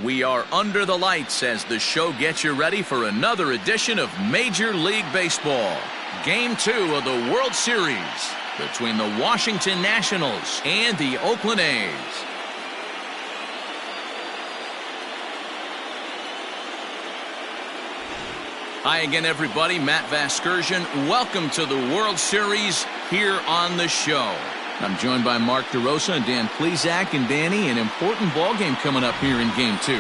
We are under the lights as the show gets you ready for another edition of Major League Baseball. Game 2 of the World Series between the Washington Nationals and the Oakland A's. Hi again, everybody. Matt Vasgersian. Welcome to the World Series here on the show. I'm joined by Mark DeRosa and Dan Plesac. And Danny, an important ball game coming up here in Game 2.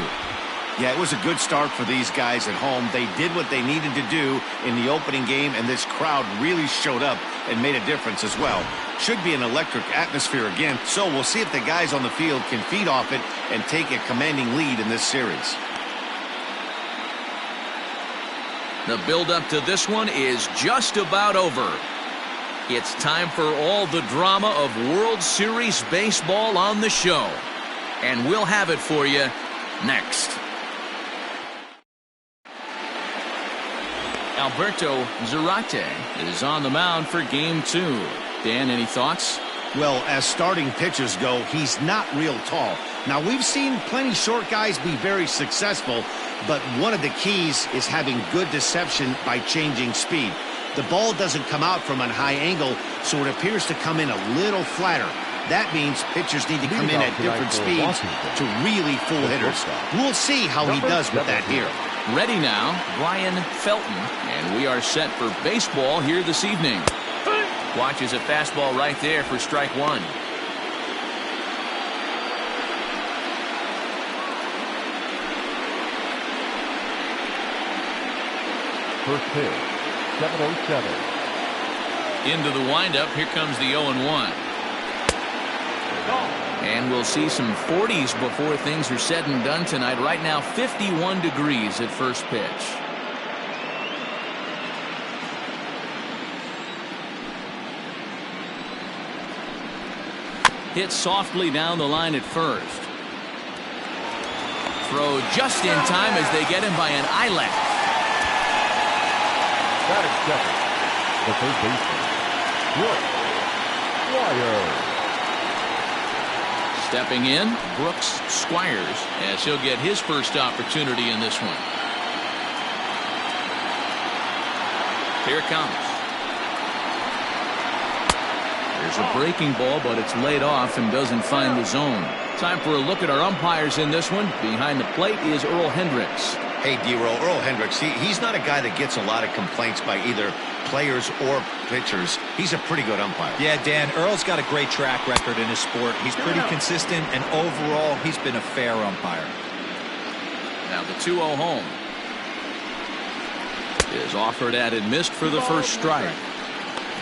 Yeah, it was a good start for these guys at home. They did what they needed to do in the opening game, and this crowd really showed up and made a difference as well. Should be an electric atmosphere again, so we'll see if the guys on the field can feed off it and take a commanding lead in this series. The build-up to this one is just about over. It's time for all the drama of World Series baseball on the show. And we'll have it for you next. Alberto Zarate is on the mound for Game 2. Dan, any thoughts? Well, as starting pitchers go, he's not real tall. Now, we've seen plenty short guys be very successful, but one of the keys is having good deception by changing speed. The ball doesn't come out from a high angle, so it appears to come in a little flatter. That means pitchers need to come in at different speeds to really fool hitters. We'll see how he does with that here. Ready now, Brian Felton, and we are set for baseball here this evening. Watches a fastball right there for strike one. First pitch, 7:07. Into the windup, here comes the 0-1. And we'll see some 40s before things are said and done tonight. Right now, 51 degrees at first pitch. Hit softly down the line at first. Throw just in time as they get him by an eyelash. Batting second, the third baseman, Brooks Squires. Stepping in, Brooks Squires, as he'll get his first opportunity in this one. Here it comes. There's a breaking ball, but it's laid off and doesn't find the zone. Time for a look at our umpires in this one. Behind the plate is Earl Hendricks. Hey, D-Roll, Earl Hendricks, he's not a guy that gets a lot of complaints by either players or pitchers. He's a pretty good umpire. Yeah, Dan, Earl's got a great track record in his sport. He's pretty consistent, and overall, he's been a fair umpire. Now the 2-0 home is offered at and missed for the first strike.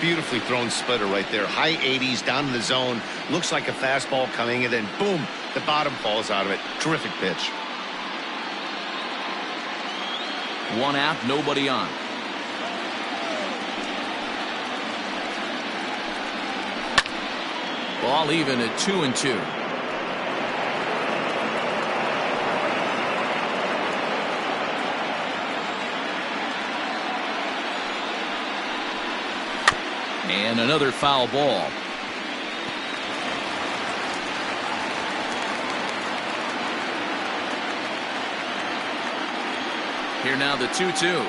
Beautifully thrown splitter right there. High 80s down in the zone. Looks like a fastball coming, and then boom, the bottom falls out of it. Terrific pitch. One out, nobody on. Ball even at 2-2. And another foul ball. Here now the 2-2.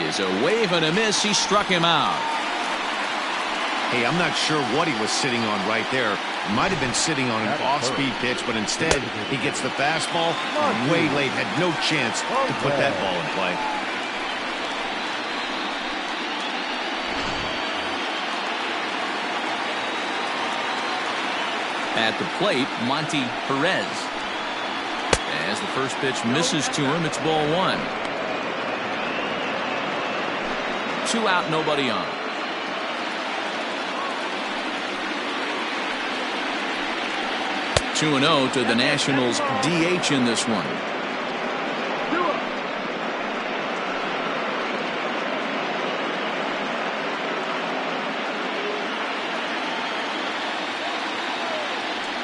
Is a wave and a miss. He struck him out. Hey, I'm not sure what he was sitting on right there. Might have been sitting on an off-speed pitch, but instead he gets the fastball way late. Had no chance to put that ball in play. At the plate, Monty Perez. As the first pitch misses to him, it's ball one. 2 out, nobody on. Two 2-0 to the Nationals DH in this one.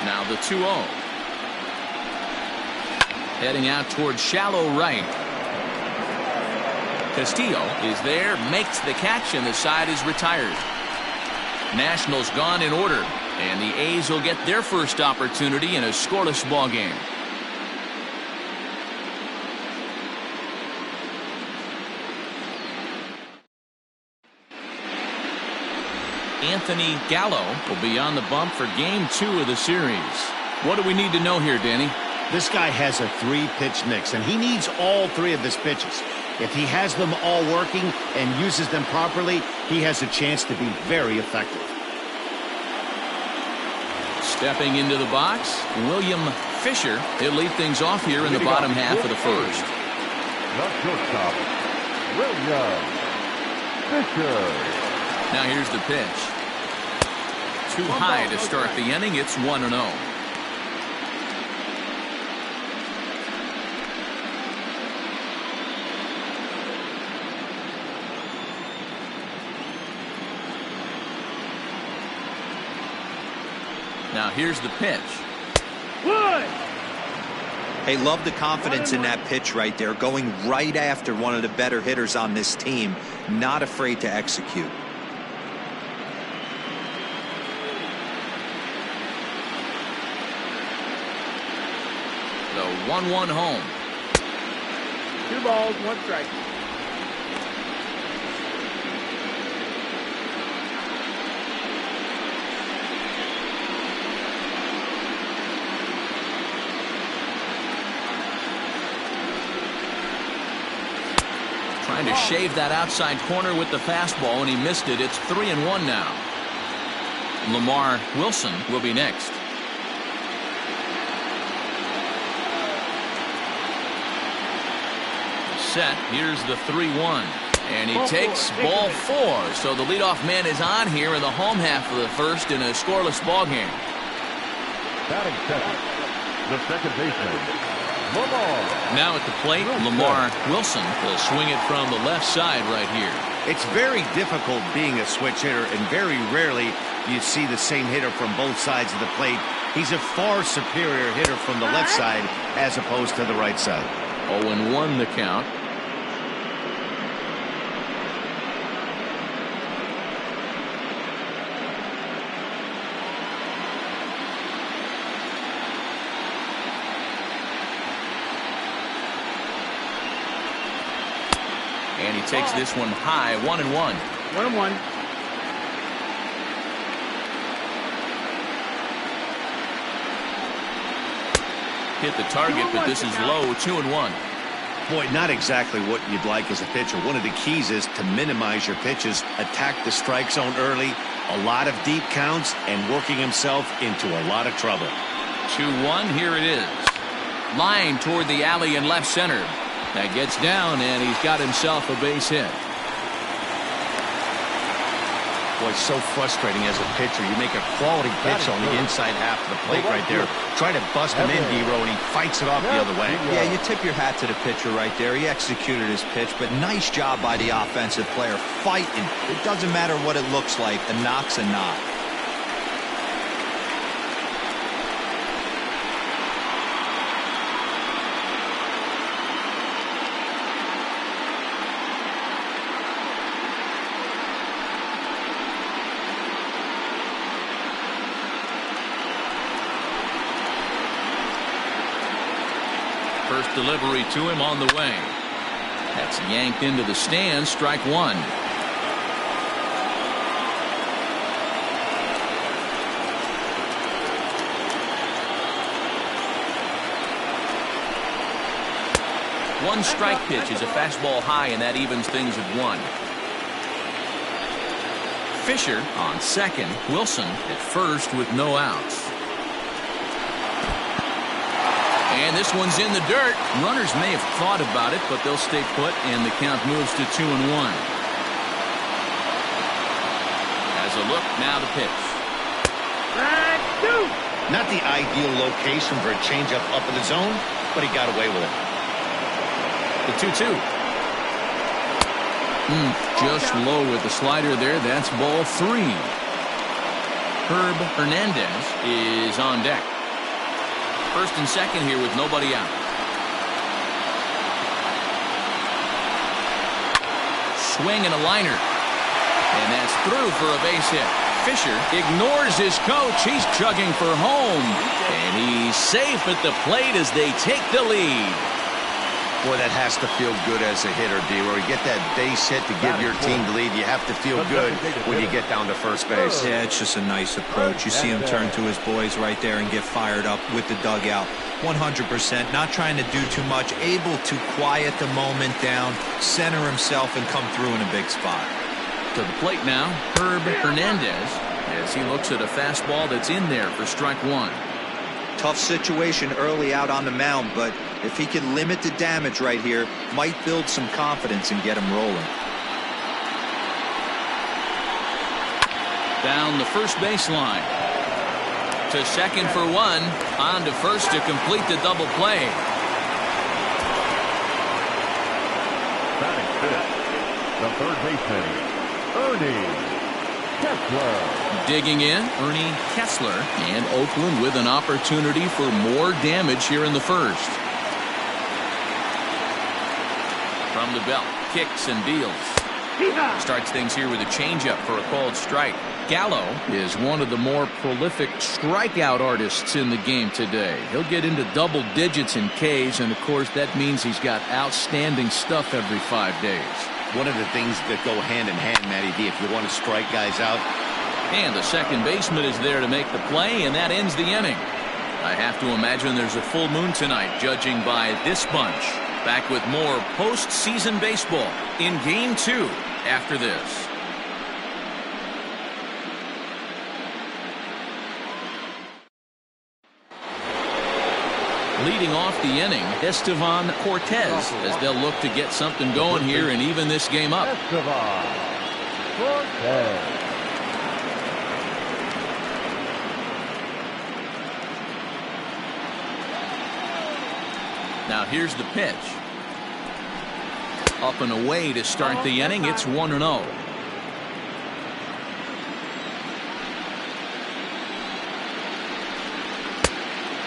Now the 2-0. Heading out towards shallow right. Castillo is there, makes the catch, and the side is retired. Nationals gone in order, and the A's will get their first opportunity in a scoreless ball game. Anthony Gallo will be on the bump for game 2 of the series. What do we need to know here, Danny? This guy has a 3-pitch mix, and he needs all 3 of his pitches. If he has them all working and uses them properly, he has a chance to be very effective. Stepping into the box, William Fisher. He'll lead things off here in the bottom half of the first. The shortstop, William Fisher. Now here's the pitch. Too high to start the inning. It's 1-0. Now here's the pitch. Hey, love the confidence in that pitch right there. Going right after one of the better hitters on this team. Not afraid to execute. The 1-1 home. 2 balls, 1 strike. Trying to shave that outside corner with the fastball, and he missed it. It's 3-1 now. Lamar Wilson will be next. Set. Here's the 3-1. And he takes ball 4. So the leadoff man is on here in the home half of the first in a scoreless ball game. Batting second, the second baseman, Lamar. Now at the plate, Lamar Wilson will swing it from the left side right here. It's very difficult being a switch hitter, and very rarely you see the same hitter from both sides of the plate. He's a far superior hitter from the left side as opposed to the right side. 0-1 the count. And he takes this one high, 1-1. 1-1. Hit the target, but this is low, 2-1. Boy, not exactly what you'd like as a pitcher. One of the keys is to minimize your pitches, attack the strike zone early, a lot of deep counts, and working himself into a lot of trouble. 2-1, here it is. Line toward the alley in left center. That gets down, and he's got himself a base hit. Boy, it's so frustrating as a pitcher. You make a quality pitch on the inside half of the plate right there. Try to bust him in, D-Row, and he fights it off the other way. Yeah, you tip your hat to the pitcher right there. He executed his pitch, but nice job by the offensive player. Fighting. It doesn't matter what it looks like. A knock's a knock. First delivery to him on the way. That's yanked into the stands. Strike 1. One strike pitch is a fastball high, and that evens things at 1. Fisher on second. Wilson at first with no outs. And this one's in the dirt. Runners may have thought about it, but they'll stay put, and the count moves to 2-1. As a look, now the pitch. Not the ideal location for a changeup up in the zone, but he got away with it. The 2-2. Just low with the slider there. That's ball 3. Herb Hernandez is on deck. First and second here with nobody out. swing and a liner. And that's through for a base hit. Fisher ignores his coach. He's chugging for home. And he's safe at the plate as they take the lead. Boy, that has to feel good as a hitter, D. Where you get that base hit to give your team the lead, you have to feel good when you get down to first base. Yeah, it's just a nice approach. You see him turn to his boys right there and get fired up with the dugout. 100%, not trying to do too much, able to quiet the moment down, center himself, and come through in a big spot. To the plate now, Hernandez, as he looks at a fastball that's in there for strike one. Tough situation early out on the mound, but if he can limit the damage right here, might build some confidence and get him rolling. Down the first baseline. To second for one. On to first to complete the double play. Batting fifth, the third baseman, Ernie Kessler. Digging in, Ernie Kessler, and Oakland with an opportunity for more damage here in the first. From the belt, kicks and deals. Starts things here with a changeup for a called strike. Gallo is one of the more prolific strikeout artists in the game today. He'll get into double digits in Ks, and of course that means he's got outstanding stuff every 5 days. One of the things that go hand in hand, Matty D, if you want to strike guys out. And the second baseman is there to make the play, and that ends the inning. I have to imagine there's a full moon tonight, judging by this bunch. Back with more postseason baseball in Game 2 after this. Leading off the inning, Estevan Cortez, as they'll look to get something going here and even this game up. Estevan Cortez. Now here's the pitch. Up and away to start the inning. It's 1-0.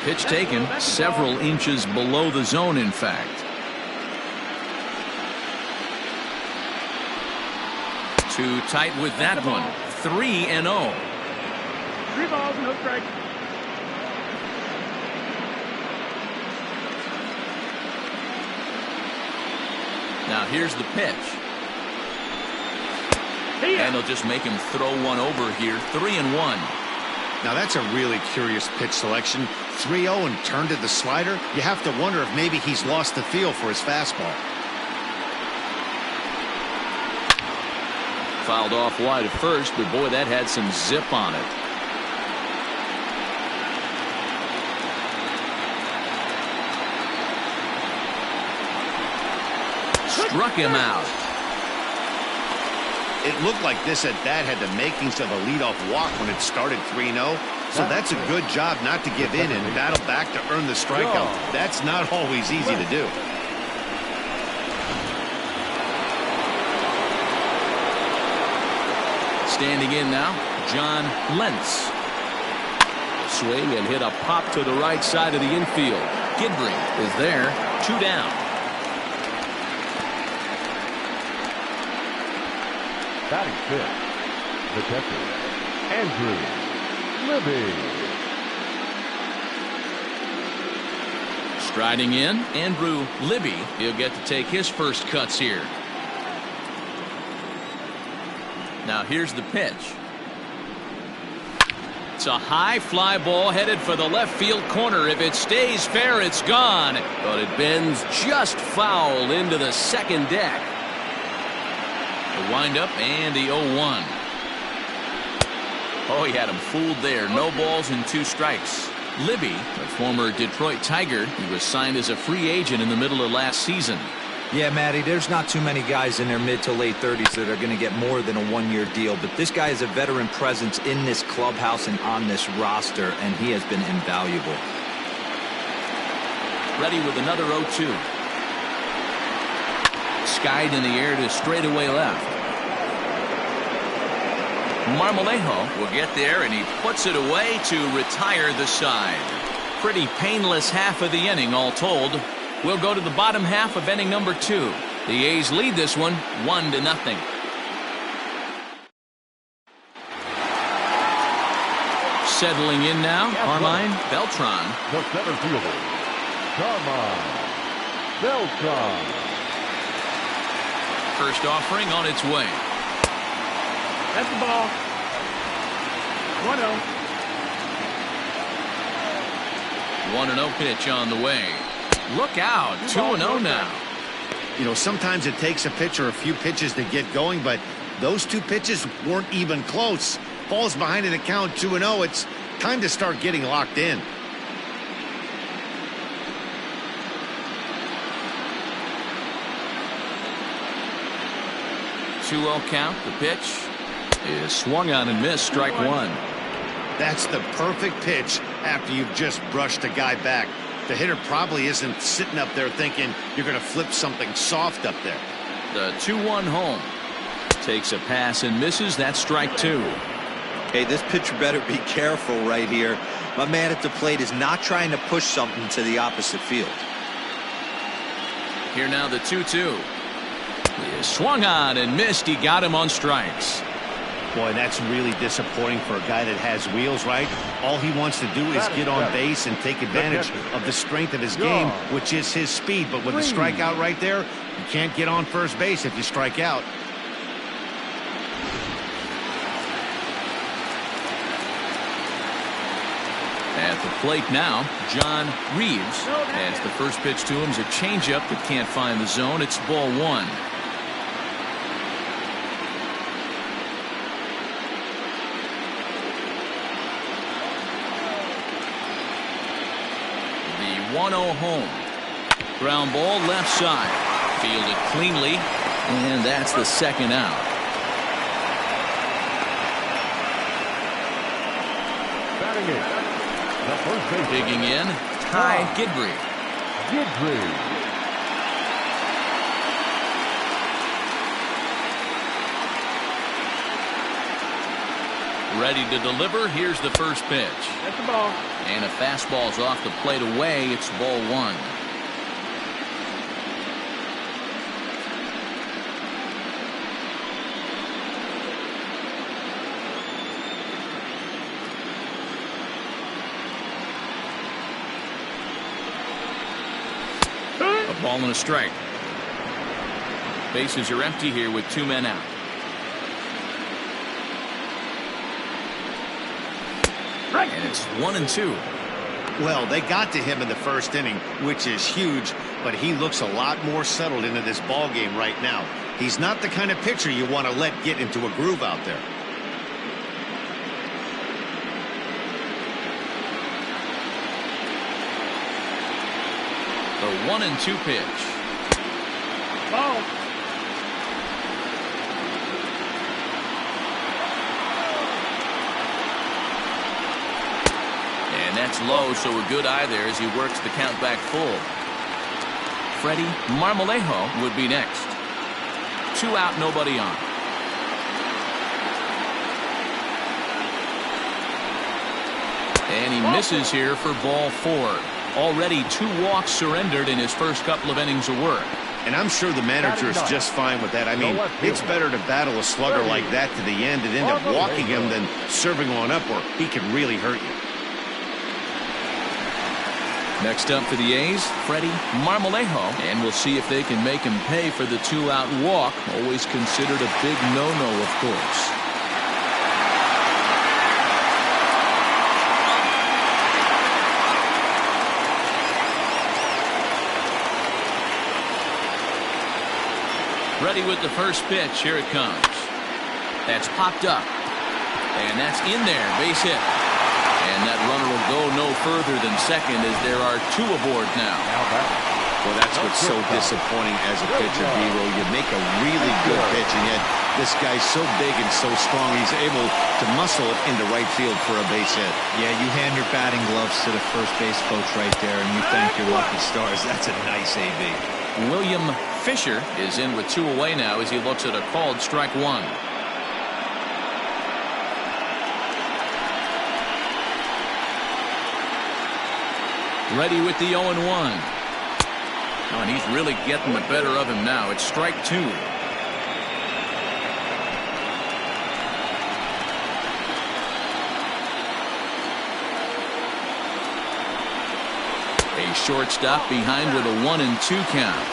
Pitch taken several inches below the zone, in fact. Too tight with that one. 3-0. 3 balls, no strikes. Now here's the pitch. And they'll just make him throw one over here. 3-1. Now that's a really curious pitch selection. 3-0 and turned to the slider. You have to wonder if maybe he's lost the feel for his fastball. Fouled off wide at first, but boy, that had some zip on it. Struck him out. It looked like this at bat had the makings of a leadoff walk when it started 3-0. So that's a good job not to give in and battle back to earn the strikeout. That's not always easy to do. Standing in now, John Lentz. Swing and hit a pop to the right side of the infield. Gidry is there. 2 down. Batting fifth, the catcher, Andrew Libby. Striding in, Andrew Libby. He'll get to take his first cuts here. Now here's the pitch. It's a high fly ball headed for the left field corner. If it stays fair, it's gone. But it bends just foul into the second deck. The windup and the 0-1. Oh, he had him fooled there. No balls and 2 strikes. Libby, a former Detroit Tiger, he was signed as a free agent in the middle of last season. Yeah, Matty, there's not too many guys in their mid to late 30s that are going to get more than a 1-year deal, but this guy is a veteran presence in this clubhouse and on this roster, and he has been invaluable. Ready with another 0-2. Skied in the air to straightaway left. Marmalejo will get there, and he puts it away to retire the side. Pretty painless half of the inning, all told. We'll go to the bottom half of inning number 2. The A's lead this one 1-0. Settling in now, Carmine Beltran. The center fielder, Carmine Beltran. First offering on its way. That's the ball. 1-0. 1-0 pitch on the way. Look out, 2-0 now. You know, sometimes it takes a pitcher a few pitches to get going, but those two pitches weren't even close. Ball's behind in the count 2-0. It's time to start getting locked in. 2-0 count. The pitch is swung on and missed. Strike one. That's the perfect pitch after you've just brushed a guy back. The hitter probably isn't sitting up there thinking you're going to flip something soft up there. The 2-1 home. Takes a pass and misses. That's strike two. Hey, this pitcher better be careful right here. My man at the plate is not trying to push something to the opposite field. Here now the 2-2. He is swung on and missed. He got him on strikes. Boy, that's really disappointing for a guy that has wheels, right? All he wants to do is get on base and take advantage of the strength of his game, which is his speed. But with the strikeout right there, you can't get on first base if you strike out. At the plate now, John Reeves. As the first pitch to him is a changeup that can't find the zone. It's ball one. The 1-0 home. Ground ball left side. Fielded cleanly, and that's the second out. Batting it. The first baseman. Digging in, Ty Gidry. Ready to deliver. Here's the first pitch. That's the ball. And a fastball's off the plate away. It's ball one. A ball and a strike. Bases are empty here with two men out. And it's 1-2. Well, they got to him in the first inning, which is huge, but he looks a lot more settled into this ball game right now. He's not the kind of pitcher you want to let get into a groove out there. The 1-2 pitch. Ball. And that's low, so a good eye there as he works the count back full. Freddie Marmalejo would be next. 2 out, nobody on. And he misses here for ball 4. Already 2 walks surrendered in his first couple of innings of work. And I'm sure the manager is just fine with that. I mean, it's better to battle a slugger like that to the end and end up walking him than serving on up where he can really hurt you. Next up for the A's, Freddie Marmalejo. And we'll see if they can make him pay for the 2-out walk. Always considered a big no-no, of course. Ready with the first pitch. Here it comes. That's popped up. And that's in there. Base hit. And that runner will go no further than second as there are 2 aboard now. Well, that's what's so disappointing as a pitcher, B-Roll. You make a really good pitch, and yet this guy's so big and so strong, he's able to muscle it into right field for a base hit. Yeah, you hand your batting gloves to the first base coach right there, and you thank your lucky stars. That's a nice AB. William Fisher is in with 2 away now as he looks at a called strike one. Ready with the 0-1. Oh, and he's really getting the better of him now. It's strike two. A shortstop behind with a 1-2 count.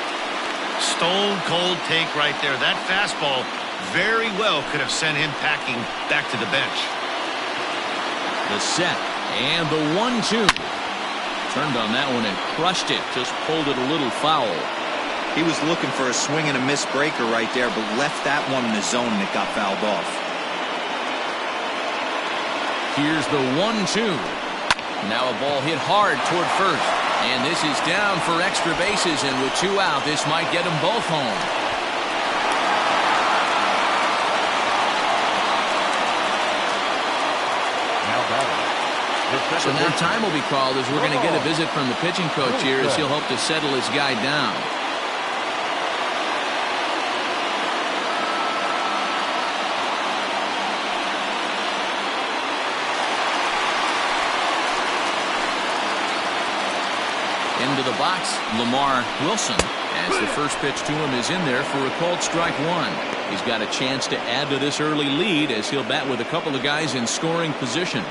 Stone cold take right there. That fastball very well could have sent him packing back to the bench. The set and the 1-2. Turned on that one and crushed it. Just pulled it a little foul. He was looking for a swing and a miss breaker right there, but left that one in the zone and it got fouled off. Here's the 1-2. Now a ball hit hard toward first. And this is down for extra bases, and with 2 out, this might get them both home. So now time will be called as we're going to get a visit from the pitching coach here as he'll hope to settle his guy down. Into the box, Lamar Wilson, as the first pitch to him is in there for a called strike one. He's got a chance to add to this early lead as he'll bat with a couple of guys in scoring position.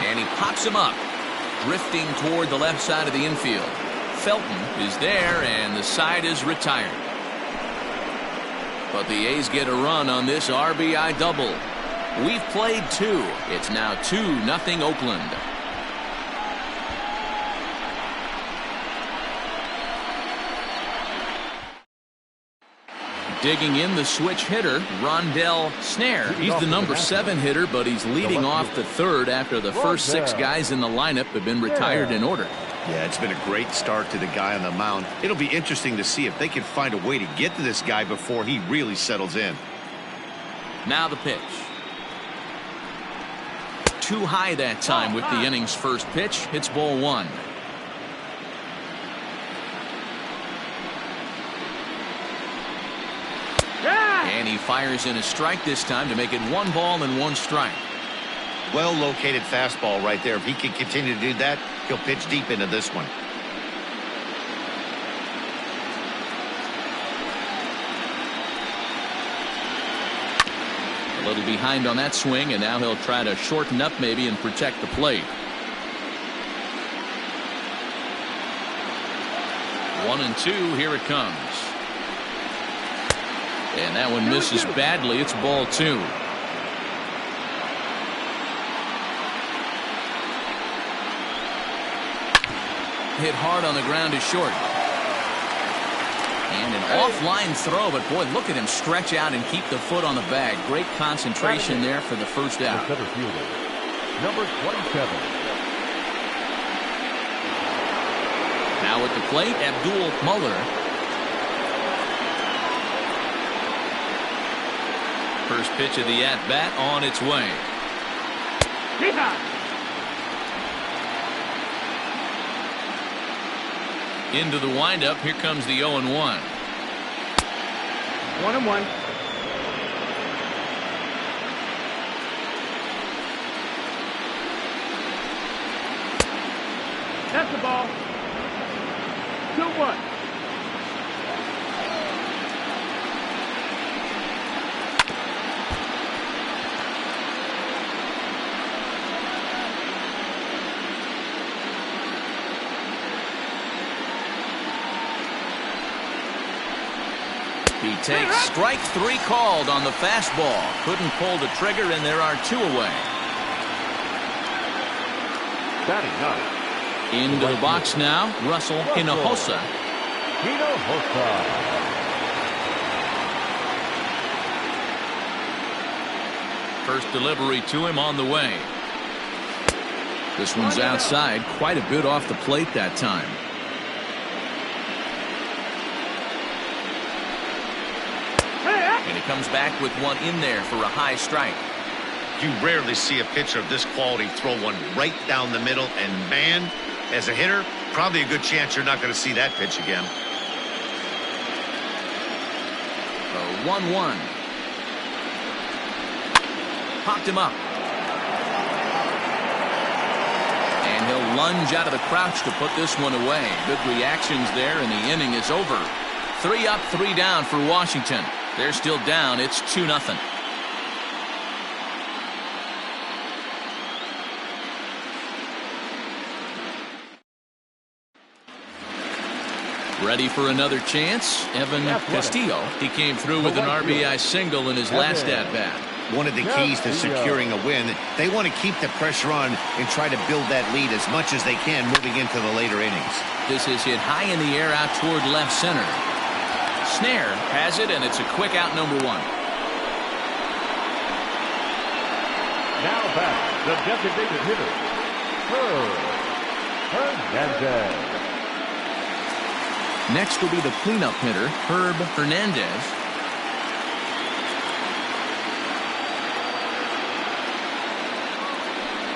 And he pops him up, drifting toward the left side of the infield. Felton is there, and the side is retired. But the A's get a run on this RBI double. We've played 2. It's now 2-0 Oakland. Digging in the switch hitter, Rondell Snare. He's the number 7 hitter, but he's leading off the third after the first 6 guys in the lineup have been retired in order. Yeah, it's been a great start to the guy on the mound. It'll be interesting to see if they can find a way to get to this guy before he really settles in. Now the pitch. Too high that time with the inning's first pitch. It's ball 1. And he fires in a strike this time to make it 1 ball and 1 strike. Well located fastball right there. If he can continue to do that, he'll pitch deep into this one. A little behind on that swing, and now he'll try to shorten up maybe and protect the plate. 1-2, here it comes. And that one misses badly. It's ball 2. Hit hard on the ground is short. And an offline throw, but boy, look at him stretch out and keep the foot on the bag. Great concentration there for the first out. Center fielder, number 27. Now at the plate, Abdul Muller. First pitch of the at-bat on its way. Into the windup. Here comes the 0-1. 1-1. That's the ball. 2-1. He takes strike 3 called on the fastball. Couldn't pull the trigger, and there are 2 away. Batting ninth. Into the box now, Russell Hinojosa. First delivery to him on the way. This one's outside, quite a bit off the plate that time. And he comes back with one in there for a high strike. You rarely see a pitcher of this quality throw one right down the middle, and man, as a hitter, probably a good chance you're not going to see that pitch again. 1-1. Popped him up. And he'll lunge out of the crouch to put this one away. Good reactions there, and the inning is over. 3 up, 3 down for Washington. They're still down. It's 2-0. Ready for another chance? Evan Castillo. He came through with an RBI single in his last at-bat. One of the keys to securing a win, they want to keep the pressure on and try to build that lead as much as they can moving into the later innings. This is hit high in the air out toward left center. Snare has it, and it's a quick out, number 1. Now back, the designated hitter, Hernandez. Next will be the cleanup hitter, Hernandez.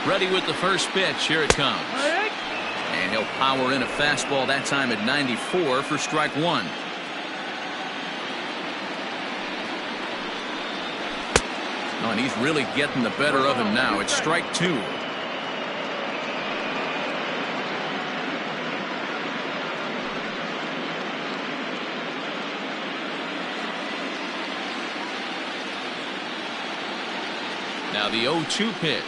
Ready with the first pitch. Here it comes. And he'll power in a fastball, that time at 94 for strike 1. Oh, and he's really getting the better of him now. It's strike 2. Now the 0-2 pitch.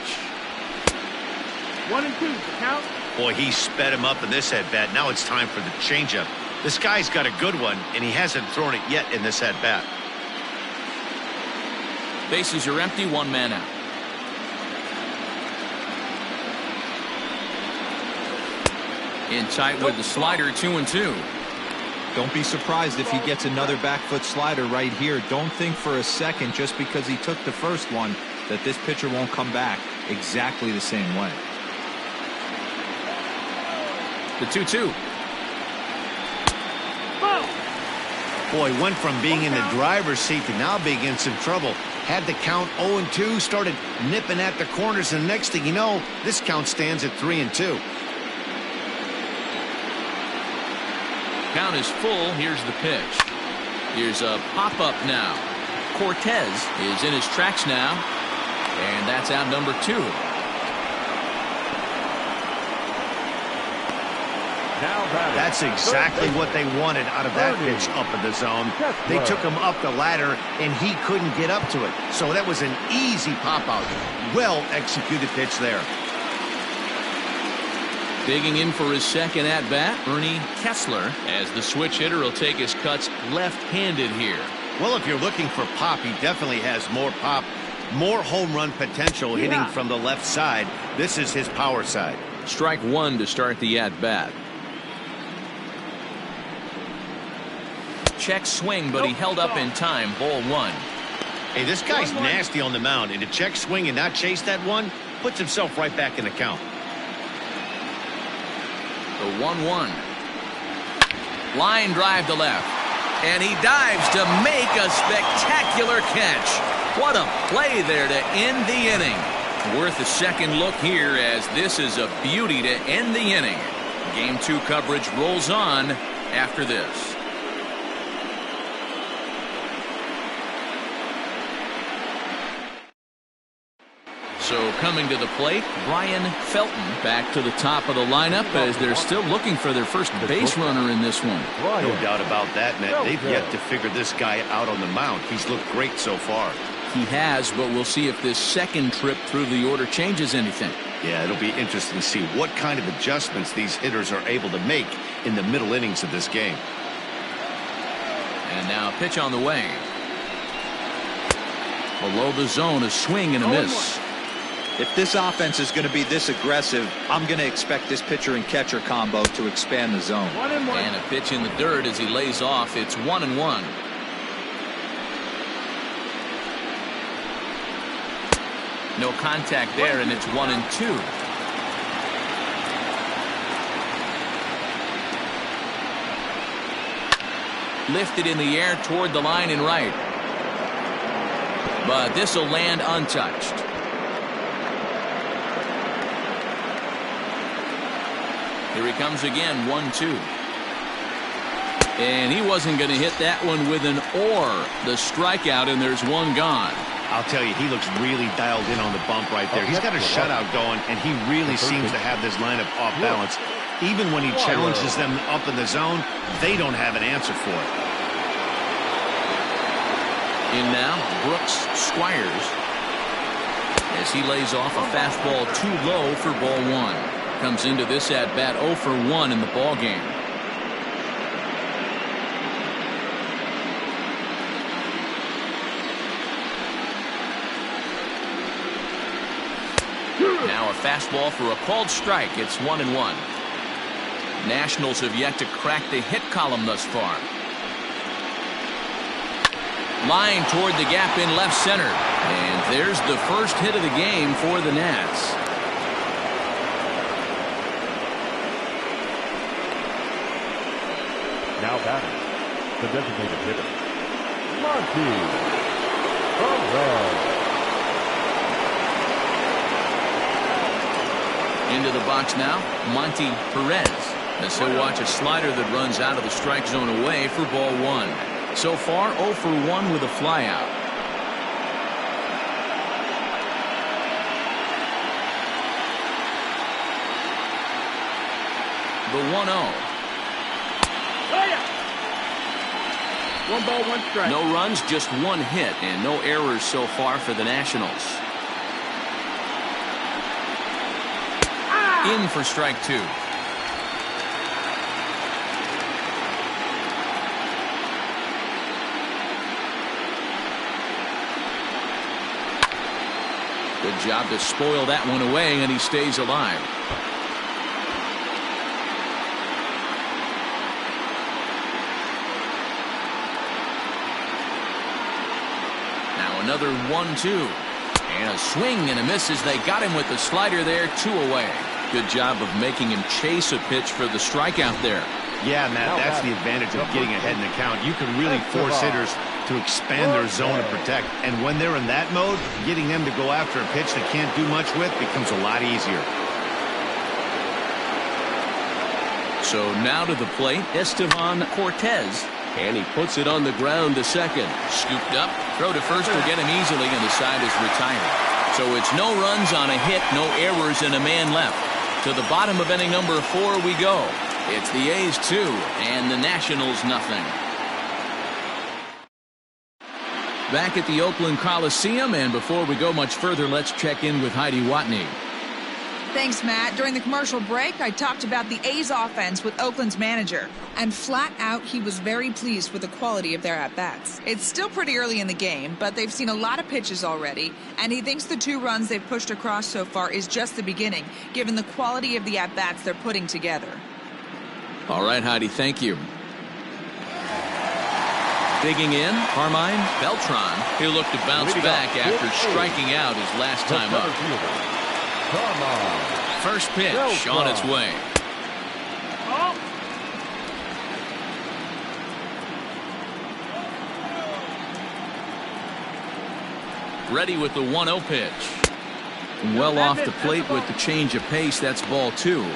1-2 count. Boy, he sped him up in this at-bat. Now it's time for the changeup. This guy's got a good one, and he hasn't thrown it yet in this at-bat. Bases are empty, 1 man out. In tight with the slider, 2-2. Don't be surprised if he gets another back foot slider right here. Don't think for a second, just because he took the first one, that this pitcher won't come back exactly the same way. The 2-2. Boy, went from being in the driver's seat to now being in some trouble. Had the count 0-2, started nipping at the corners, and the next thing you know, this count stands at 3-2. Count is full. Here's the pitch. Here's a pop-up now. Cortez is in his tracks now, and that's out number 2. That's exactly what they wanted out of that pitch up in the zone. They took him up the ladder, and he couldn't get up to it. So that was an easy pop-out. Well-executed pitch there. Digging in for his second at-bat, Ernie Kessler, as the switch hitter will take his cuts left-handed here. Well, if you're looking for pop, he definitely has more pop, more home run potential hitting from the left side. This is his power side. Strike 1 to start the at-bat. Check swing, but he held up in time. Ball 1. Hey, this guy's nasty on the mound, and to check swing and not chase that one puts himself right back in the count. The 1-1. Line drive to left. And he dives to make a spectacular catch. What a play there to end the inning. Worth a second look here, as this is a beauty to end the inning. Game 2 coverage rolls on after this. So coming to the plate, Brian Felton back to the top of the lineup, as they're still looking for their first base runner in this one. No doubt about that, Matt. They've yet to figure this guy out on the mound. He's looked great so far. He has, but we'll see if this second trip through the order changes anything. Yeah, it'll be interesting to see what kind of adjustments these hitters are able to make in the middle innings of this game. And now pitch on the way. Below the zone, a swing and a miss. If this offense is going to be this aggressive, I'm going to expect this pitcher and catcher combo to expand the zone. And a pitch in the dirt as he lays off. It's 1-1. No contact there, and it's 1-2. Lifted in the air toward the line and right. But this will land untouched. Here he comes again, 1-2. And he wasn't going to hit that one with an or. The strikeout, and there's one gone. I'll tell you, he looks really dialed in on the bump right there. He's got a shutout going, and he really seems to have this lineup off balance. Even when he challenges them up in the zone, they don't have an answer for it. In now, Brooks Squires, as he lays off a fastball too low for ball one. Comes into this at bat 0 for 1 in the ball game. Now a fastball for a called strike. It's 1-1. Nationals have yet to crack the hit column thus far. Line toward the gap in left center. And there's the first hit of the game for the Nats. Now batting, the designated hitter, Monty Perez. Into the box now, Monty Perez, as he'll watch a slider that runs out of the strike zone away for ball one. So far, 0 for 1 with a flyout. The 1-0. 1 ball, 1 strike. No runs, just 1 hit, and no errors so far for the Nationals. In for strike 2. Good job to spoil that one away, and he stays alive. Now another 1-2. And a swing and a miss as they got him with the slider there, 2 away. Good job of making him chase a pitch for the strikeout there. Yeah, Matt, that's the advantage of getting ahead in the count. You can really force hitters to expand their zone and protect. And when they're in that mode, getting them to go after a pitch they can't do much with becomes a lot easier. So now to the plate, Estevan Cortez. And he puts it on the ground to second. Scooped up, throw to first will get him easily, and the side is retired. So it's no runs on a hit, no errors, and a man left. To the bottom of inning number 4 we go. It's the A's 2 and the Nationals nothing. Back at the Oakland Coliseum, and before we go much further, let's check in with Heidi Watney. Thanks, Matt. During the commercial break, I talked about the A's offense with Oakland's manager. And flat out, he was very pleased with the quality of their at-bats. It's still pretty early in the game, but they've seen a lot of pitches already. And he thinks the 2 runs they've pushed across so far is just the beginning, given the quality of the at-bats they're putting together. All right, Heidi, thank you. Digging in, Carmine Beltran. He'll look to bounce back after striking out his last time up. First pitch on its way. Ready with the 1-0 pitch. Well off the plate with the change of pace. That's ball 2.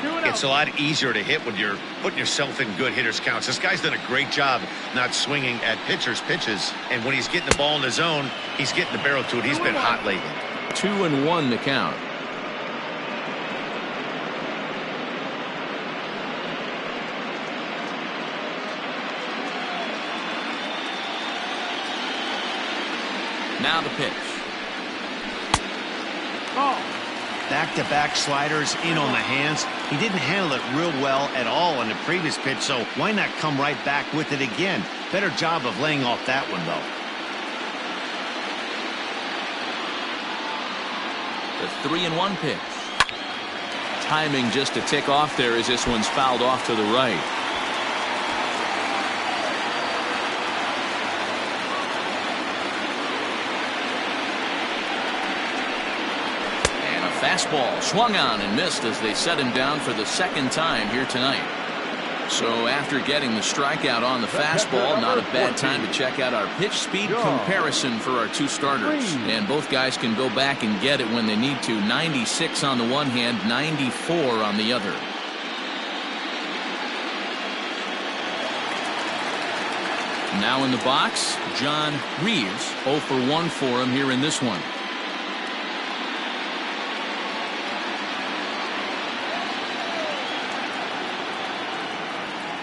It's a lot easier to hit when you're putting yourself in good hitters' counts. This guy's done a great job not swinging at pitchers' pitches. And when he's getting the ball in the zone, he's getting the barrel to it. He's been hot lately. 2-1 the count. Now the pitch. Back-to-back sliders in on the hands. He didn't handle it real well at all on the previous pitch, so why not come right back with it again? Better job of laying off that one, though. The 3-1 pitch. Timing just a tick off there as this one's fouled off to the right. Fastball swung on and missed as they set him down for the 2nd time here tonight. So after getting the strikeout on the fastball, not a bad time to check out our pitch speed comparison for our 2 starters. And both guys can go back and get it when they need to. 96 on the one hand, 94 on the other. Now in the box, John Reeves. 0 for 1 for him here in this one.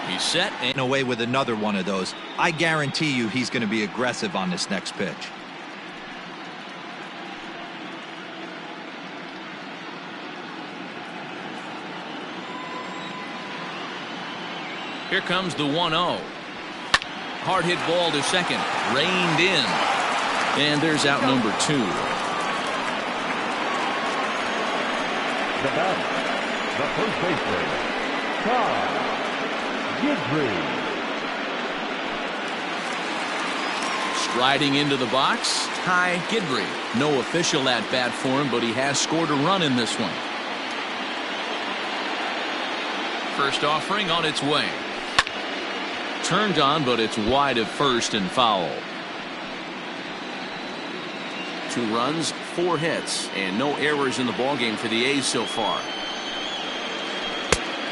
He's set and away with another one of those. I guarantee you he's going to be aggressive on this next pitch. Here comes the 1-0. Hard hit ball to second. Reined in. And there's out number 2. The batter, the first baseman, Gidry. Striding into the box, Ty Gidry. No official at bat for him, but he has scored a run in this one. First offering on its way. Turned on, but it's wide of first and foul. 2 runs, 4 hits, and no errors in the ballgame for the A's so far.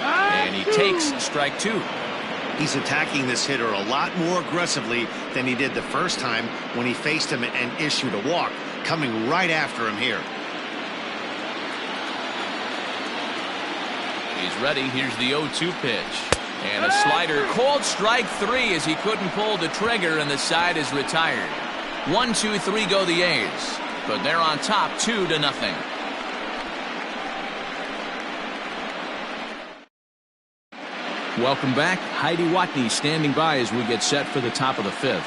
And he takes strike 2. He's attacking this hitter a lot more aggressively than he did the first time when he faced him and issued a walk, coming right after him here. He's ready. Here's the 0-2 pitch. And a slider. Called strike 3 as he couldn't pull the trigger, and the side is retired. 1, 2, 3 go the A's. But they're on top 2-0. Welcome back. Heidi Watney standing by as we get set for the top of the 5th.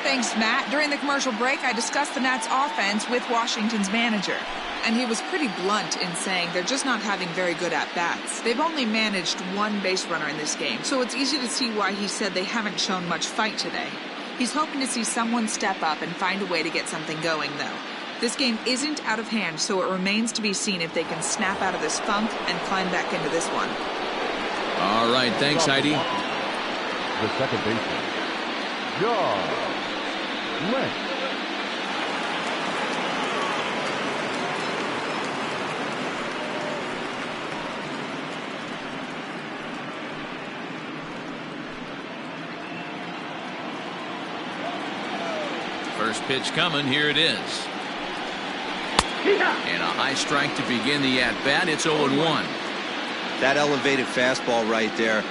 Thanks, Matt. During the commercial break, I discussed the Nats offense with Washington's manager. And he was pretty blunt in saying they're just not having very good at-bats. They've only managed 1 base runner in this game, so it's easy to see why he said they haven't shown much fight today. He's hoping to see someone step up and find a way to get something going, though. This game isn't out of hand, so it remains to be seen if they can snap out of this funk and climb back into this one. All right, thanks, Heidi. The second baseman, John Lynch. First pitch coming. Here it is. And a high strike to begin the at-bat. It's 0-1. That elevated fastball right there,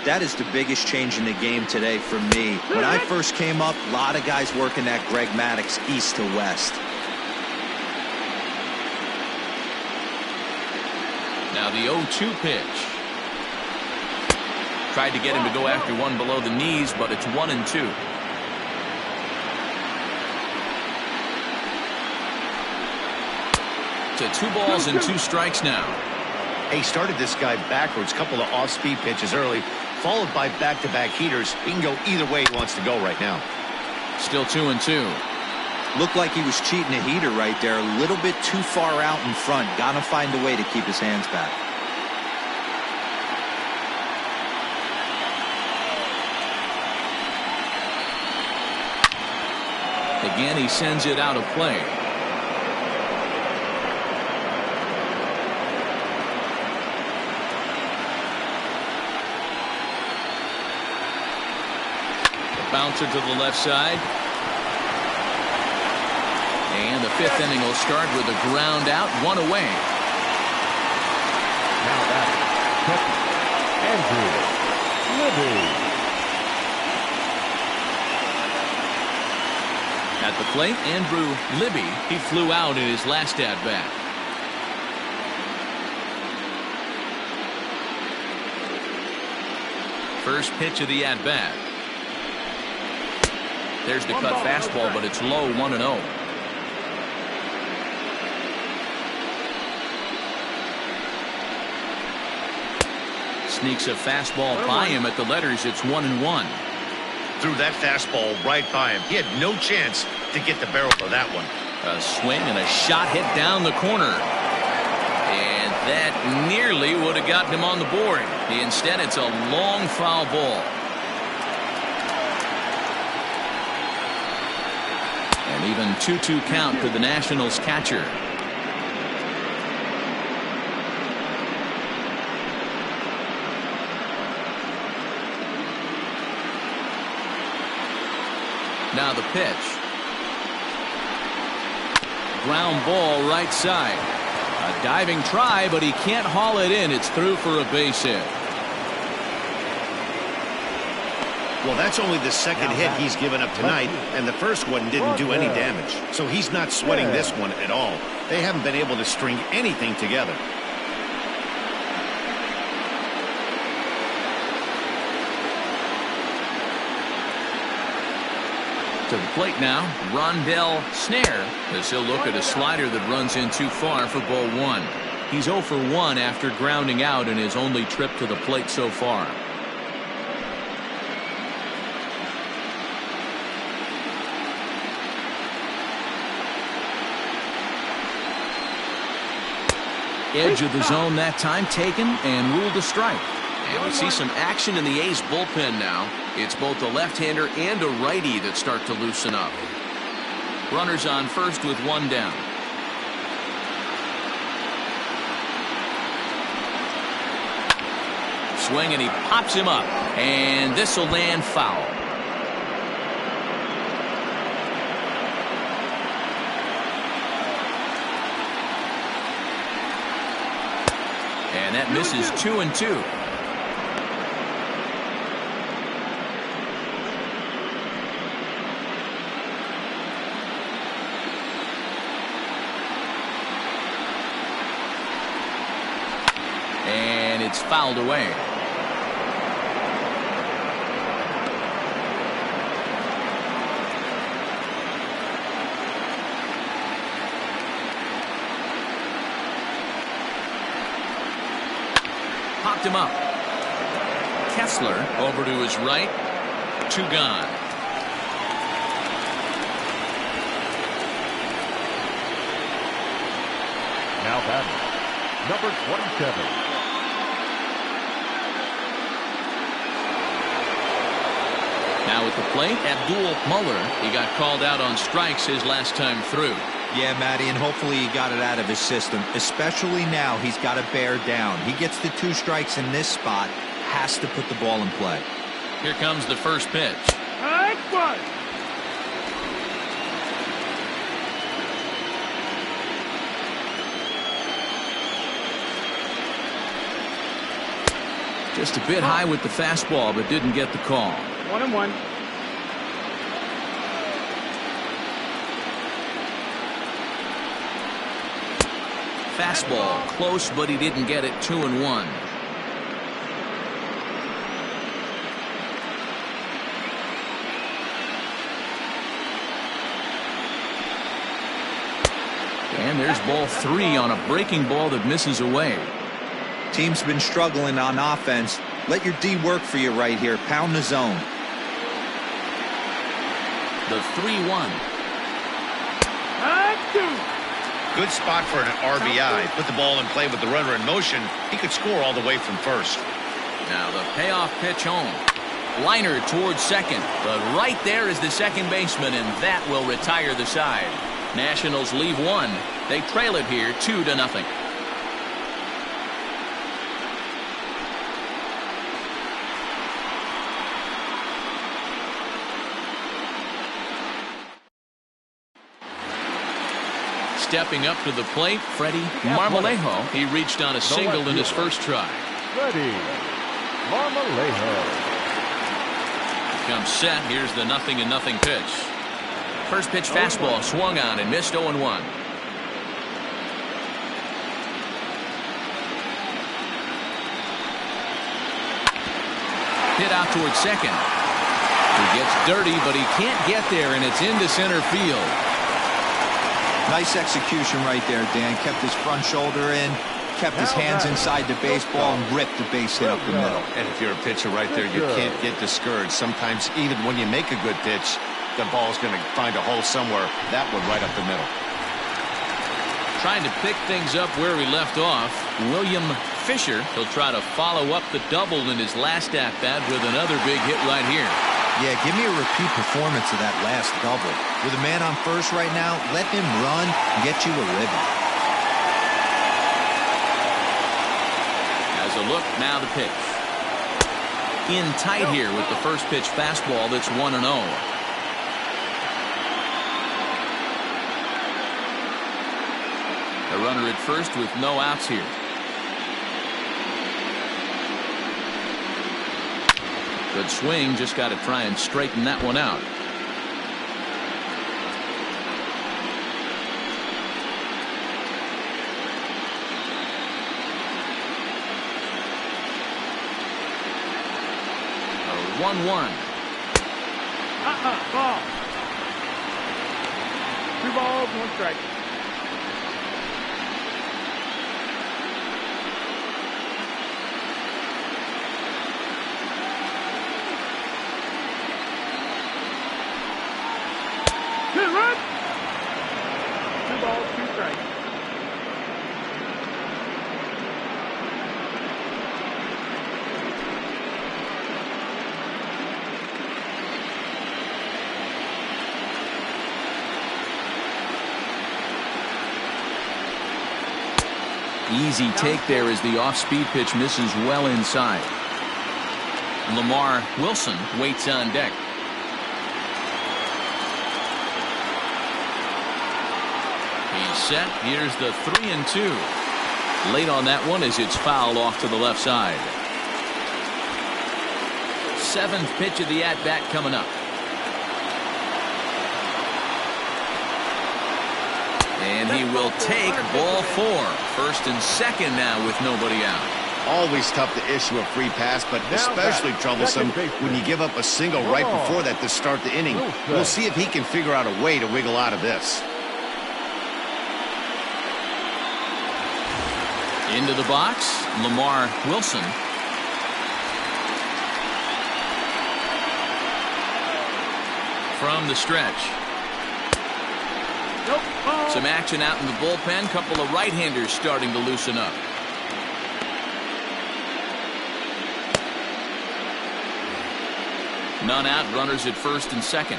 that is the biggest change in the game today for me. When I first came up, a lot of guys working that Greg Maddux east to west. Now the 0-2 pitch. Tried to get him to go after one below the knees, but it's 1-2. To 2 balls and 2 strikes now. He started this guy backwards, couple of off-speed pitches early, followed by back-to-back heaters. He can go either way he wants to go right now. Still 2-2. Looked like he was cheating a heater right there, a little bit too far out in front. Gotta find a way to keep his hands back. Again, he sends it out of play. Bouncer to the left side. And the 5th inning will start with a ground out, 1 away. Now back, Andrew Libby. At the plate, Andrew Libby. He flew out in his last at-bat. First pitch of the at-bat. There's the cut fastball, but it's low, 1-0. Sneaks a fastball by him at the letters. It's 1-1. Threw that fastball right by him. He had no chance to get the barrel of that one. A swing and a shot hit down the corner. And that nearly would have gotten him on the board. Instead, it's a long foul ball. An even 2-2 count to the Nationals catcher. Now the pitch. Ground ball right side. A diving try, but he can't haul it in. It's through for a base hit. Well, that's only the second hit he's given up tonight, and the first one didn't do any damage. So he's not sweating this one at all. They haven't been able to string anything together. To the plate now, Rondell Snare, as he'll look at a slider that runs in too far for ball one. He's 0 for 1 after grounding out in his only trip to the plate so far. Edge of the zone that time taken and ruled a strike. And we see some action in the A's bullpen now. It's both a left-hander and a righty that start to loosen up. Runners on first with one down. Swing and he pops him up. And this will land foul. And that misses 2-2. And it's fouled away. Popped him up. Kessler over to his right. 2 gone. Now batting, number 27. Now at the plate, Abdul Muller. He got called out on strikes his last time through. Yeah, Matty, and hopefully he got it out of his system. Especially now, he's got to bear down. He gets the 2 strikes in this spot, has to put the ball in play. Here comes the first pitch. Just a bit high with the fastball, but didn't get the call. 1-1. Fastball close, but he didn't get it. 2-1. And there's ball 3 on a breaking ball that misses away. Team's been struggling on offense. Let your D work for you right here. Pound the zone. The 3-1. Good spot for an RBI. Put the ball in play with the runner in motion. He could score all the way from first. Now the payoff pitch home. Liner towards second, but right there is the second baseman, and that will retire the side. Nationals leave 1. They trail it here 2-0. Stepping up to the plate, Freddie Marmalejo. He reached on a single in his first try. Freddie Marmalejo. Comes set. Here's the 0-0 pitch. First pitch fastball swung on and missed. 0-1. Hit out towards second. He gets dirty, but he can't get there, and it's into center field. Nice execution right there, Dan. Kept his front shoulder in, kept his hands inside the baseball, and ripped the base hit up the middle. And if you're a pitcher right there, you can't get discouraged. Sometimes even when you make a good pitch, the ball's going to find a hole somewhere. That one right up the middle. Trying to pick things up where we left off. William Fisher. He'll try to follow up the double in his last at-bat with another big hit right here. Yeah, give me a repeat performance of that last double. With a man on first right now, let him run and get you a ribby. As a look, now the pitch. In tight here with the first pitch fastball that's 1-0. A runner at first with no outs here. Good swing, just got to try and straighten that one out. A 1-1. Ball. 2 balls, 1 strike. Run. 2 balls, 2 strikes. Easy take there as the off-speed pitch misses well inside. Lamar Wilson waits on deck. He's set. Here's the 3-2. Late on that one as it's fouled off to the left side. 7th pitch of the at-bat coming up. And he will take ball 4. 1st and 2nd now with nobody out. Always tough to issue a free pass, but especially troublesome when you give up a single right before that to start the inning. We'll see if he can figure out a way to wiggle out of this. Into the box, Lamar Wilson. From the stretch. Some action out in the bullpen. Couple of right-handers starting to loosen up. None out. Runners at 1st and 2nd.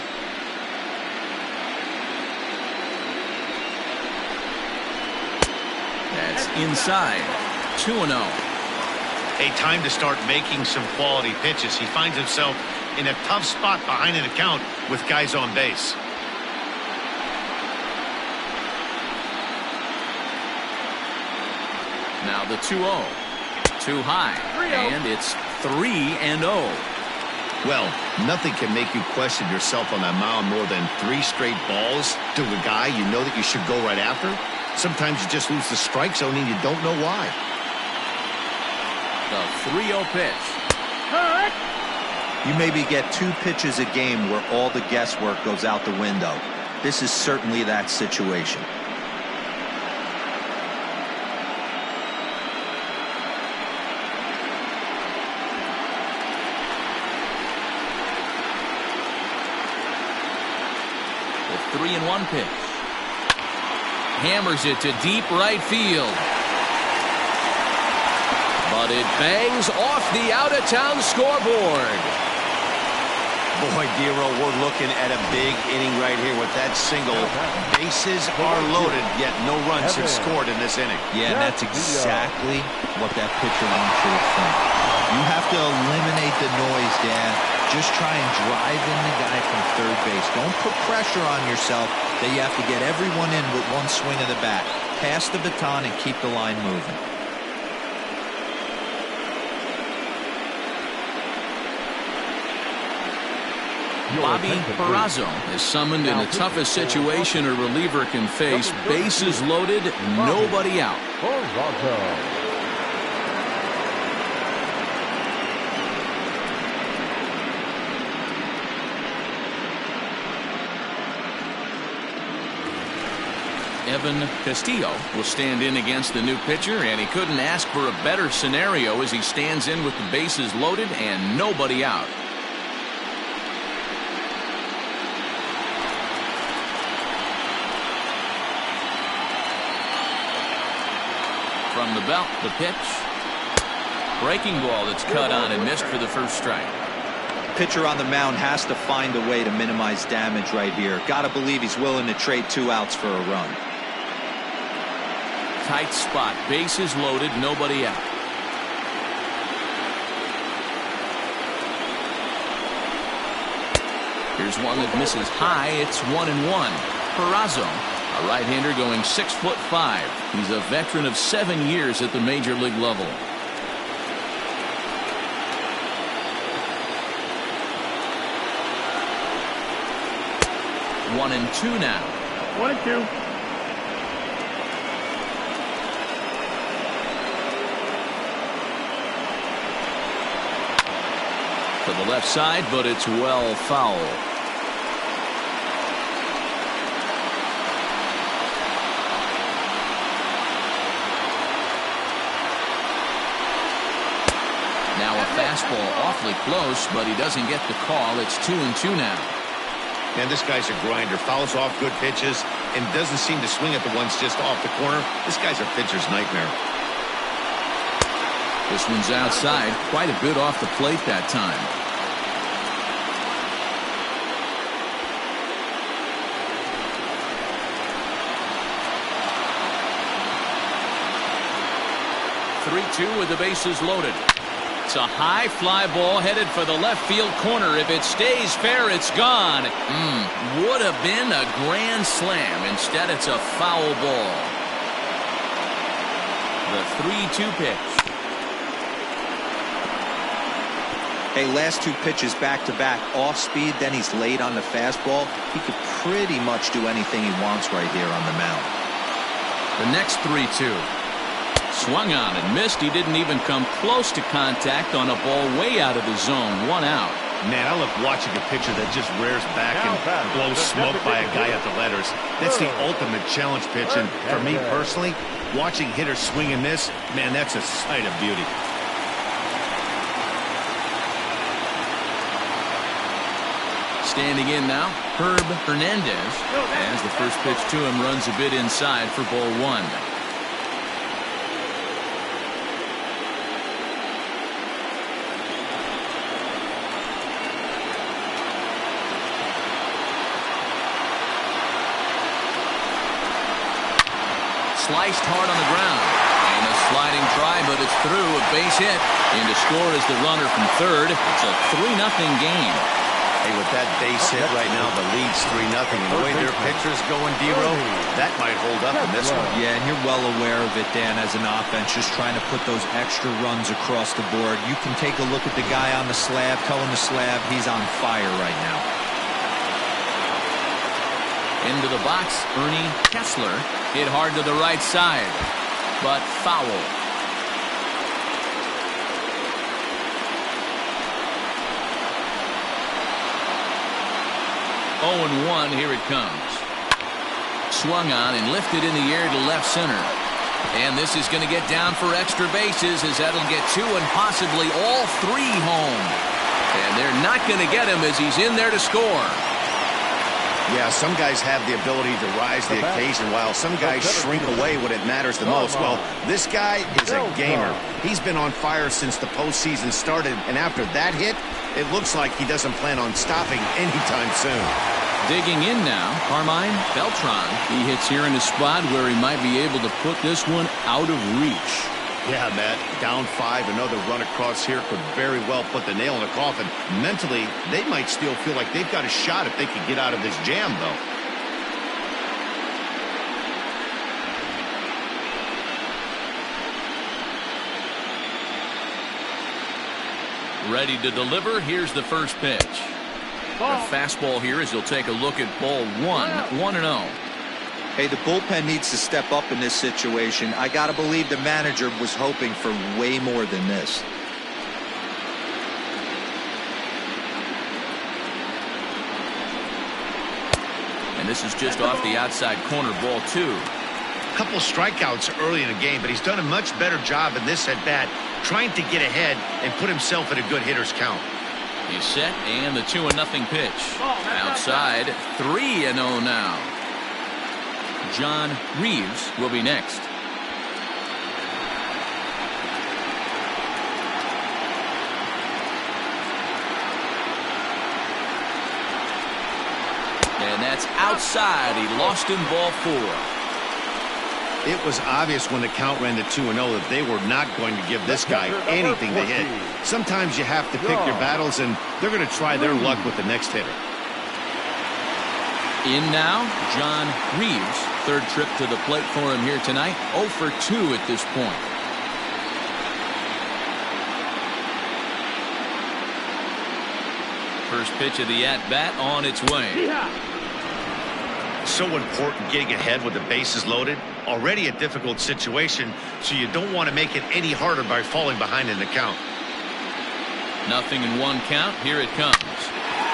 That's inside. 2-0. A time to start making some quality pitches. He finds himself in a tough spot behind an account with guys on base. Now the 2-0. Too high. And it's 3-0. Well, nothing can make you question yourself on that mound more than 3 straight balls to a guy you know that you should go right after. Sometimes you just lose the strike zone and you don't know why. The 3-0 pitch. You maybe get 2 pitches a game where all the guesswork goes out the window. This is certainly that situation. The 3-1 pitch. Hammers it to deep right field. But it bangs off the out-of-town scoreboard. Boy, Dero, we're looking at a big inning right here with that single. Bases are loaded, yet no runs have scored in this inning. Yeah, and that's exactly what that pitcher wants you to think. You have to eliminate the noise, Dan. Just try and drive in the guy from 3rd base. Don't put pressure on yourself that you have to get everyone in with 1 swing of the bat. Pass the baton and keep the line moving. Bobby Perazo is summoned in the toughest situation a reliever can face. Bases loaded, nobody out. Evan Castillo will stand in against the new pitcher, and he couldn't ask for a better scenario as he stands in with the bases loaded and nobody out. From the belt, the pitch. Breaking ball that's cut on and missed for the 1st strike. Pitcher on the mound has to find a way to minimize damage right here. Gotta believe he's willing to trade 2 outs for a run. Tight spot, bases loaded, nobody out. Here's one that misses high. It's 1-1. Perazo A right-hander going 6'5". He's a veteran of 7 years at the major league level. 1-2 now. 1-2. To the left side, but it's well foul. Now a fastball awfully close, but he doesn't get the call. It's 2-2 now. And this guy's a grinder. Fouls off good pitches and doesn't seem to swing at the ones just off the corner. This guy's a pitcher's nightmare. This one's outside, quite a bit off the plate that time. Three-two with the bases loaded. It's a high fly ball headed for the left field corner. If it stays fair, it's gone. Would have been a grand slam. Instead, it's a foul ball. The 3-2 pitch. Hey, last two pitches back-to-back, off speed, then he's late on the fastball. He could pretty much do anything he wants right here on the mound. The next 3-2. Swung on and missed. He didn't even come close to contact on a ball way out of the zone. 1 out. Man, I love watching a pitcher that just rears back and blows smoke by a guy at the letters. That's the ultimate challenge pitch. And for me personally, watching hitters swing and miss, man, that's a sight of beauty. Standing in now, Hernandez, as the first pitch to him runs a bit inside for ball 1. Sliced hard on the ground. And a sliding try, but it's through. A base hit. And to score is the runner from third. It's a 3-0 game. Hey, with that base hit right now, the lead's 3-0. And the way their pitcher's going, D-Row, that might hold up in this one. Yeah, and you're well aware of it, Dan, as an offense, just trying to put those extra runs across the board. You can take a look at the guy on the slab, towing the slab, he's on fire right now. Into the box, Ernie Kessler hit hard to the right side, but foul. 0-1, here it comes. Swung on and lifted in the air to left center. And this is going to get down for extra bases, as that'll get 2 and possibly all 3 home. And they're not going to get him as he's in there to score. Yeah, some guys have the ability to rise the occasion, while some guys shrink away when it matters the most. Well, this guy is a gamer. He's been on fire since the postseason started, and after that hit, it looks like he doesn't plan on stopping anytime soon. Digging in now, Carmine Beltran. He hits here in a spot where he might be able to put this one out of reach. Yeah, Matt, down 5, another run across here could very well put the nail in the coffin. Mentally, they might still feel like they've got a shot if they can get out of this jam, though. Ready to deliver. Here's the first pitch. The fastball here as he'll take a look at ball 1, 1-0. Hey, the bullpen needs to step up in this situation. I got to believe the manager was hoping for way more than this. And this is just off the outside corner, ball 2. A couple strikeouts early in the game, but he's done a much better job in this at-bat, trying to get ahead and put himself in a good hitter's count. He's set, and the 2-0 pitch. Outside, 3-0 now. John Reeves will be next. And that's outside. He lost him, ball 4. It was obvious when the count ran to 2-0 that they were not going to give this guy anything to hit. Sometimes you have to pick your battles, and they're going to try their luck with the next hitter. In now, John Reeves third trip to the plate for him here tonight. 0 for 2 at this point. First pitch of the at-bat on its way. So important getting ahead with the bases loaded. Already a difficult situation, so you don't want to make it any harder by falling behind in the count. 0-1 count. Here it comes.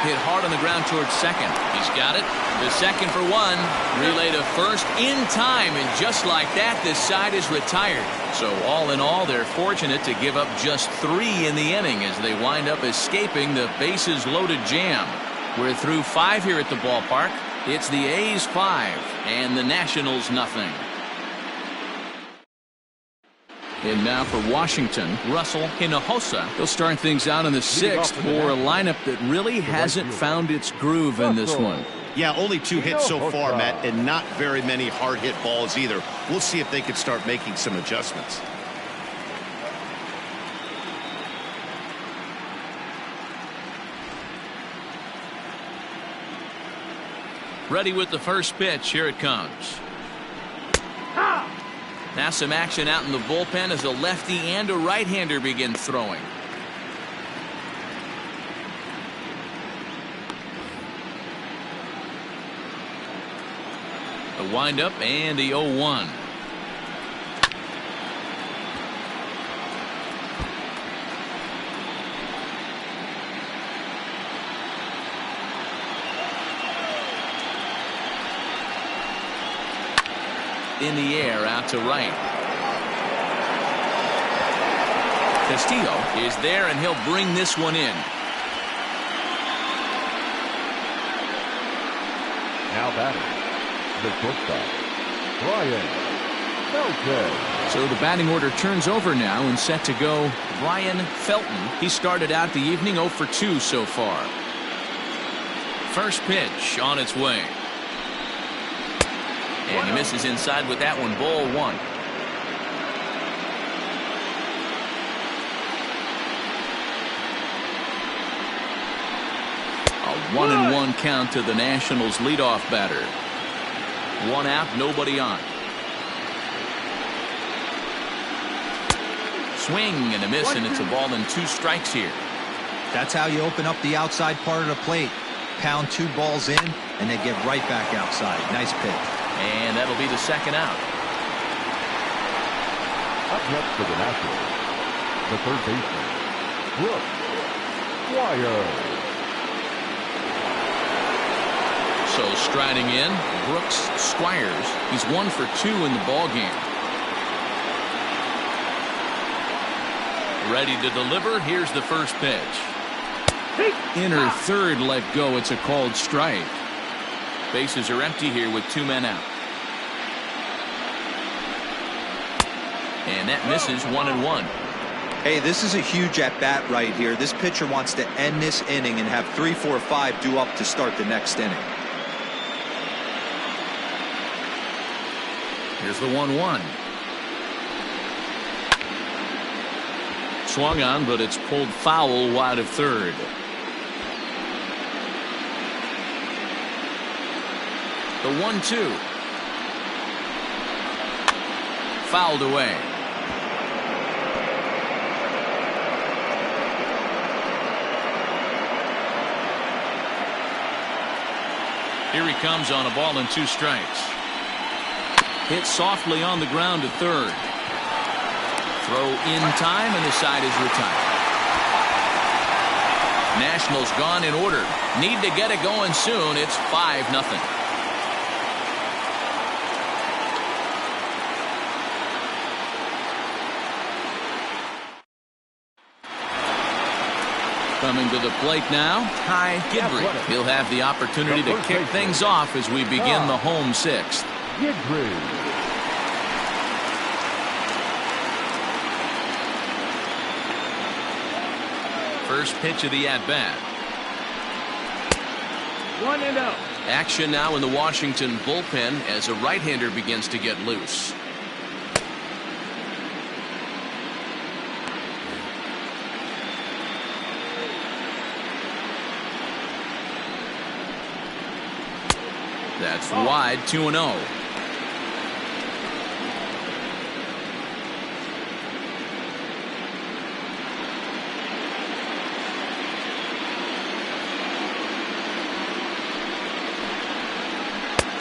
Hit hard on the ground towards second. He's got it. The second for 1. Relay to first in time, and just like that, this side is retired. So all in all, they're fortunate to give up just 3 in the inning as they wind up escaping the bases loaded jam. We're through 5 here at the ballpark. It's the A's 5 and the Nationals nothing. And now for Washington, Russell Hinojosa. He'll start things out in the 6th for a lineup that really hasn't found its groove in this one. Yeah, only 2 hits so far, Matt, and not very many hard hit balls either. We'll see if they can start making some adjustments. Ready with the first pitch. Here it comes. Now some action out in the bullpen as a lefty and a right-hander begin throwing. The windup and the 0-1. In the air out to right. Castillo is there, and he'll bring this one in. Now batting, the shortstop, Brian Felton. So the batting order turns over now, and set to go Brian Felton. He started out the evening 0 for 2 so far. First pitch on its way. And he misses inside with that one. Ball 1. A 1-1 count to the Nationals leadoff batter. 1 out, nobody on. Swing and a miss, and it's a ball and 2 strikes here. That's how you open up the outside part of the plate. Pound 2 balls in, and they get right back outside. Nice pitch. And that'll be the second out. Up next for the Nationals, the third baseman, Brooks Squires. So striding in, Brooks Squires. He's 1 for 2 in the ball game. Ready to deliver. Here's the first pitch. Inner third let go. It's a called strike. Bases are empty here with 2 men out. And that misses. 1-1. Hey, this is a huge at-bat right here. This pitcher wants to end this inning and have 3, 4, 5 due up to start the next inning. Here's the 1-1. Swung on, but it's pulled foul wide of third. The 1-2. Fouled away. Here he comes on a ball and 2 strikes. Hit softly on the ground to third. Throw in time, and the side is retired. Nationals gone in order. Need to get it going soon. It's 5-0. Coming to the plate now, Ty Gidry. He'll have the opportunity to kick things off as we begin the home 6th. Gidry. First pitch of the at-bat. 1-0. Action now in the Washington bullpen as a right-hander begins to get loose. That's wide. 2-0.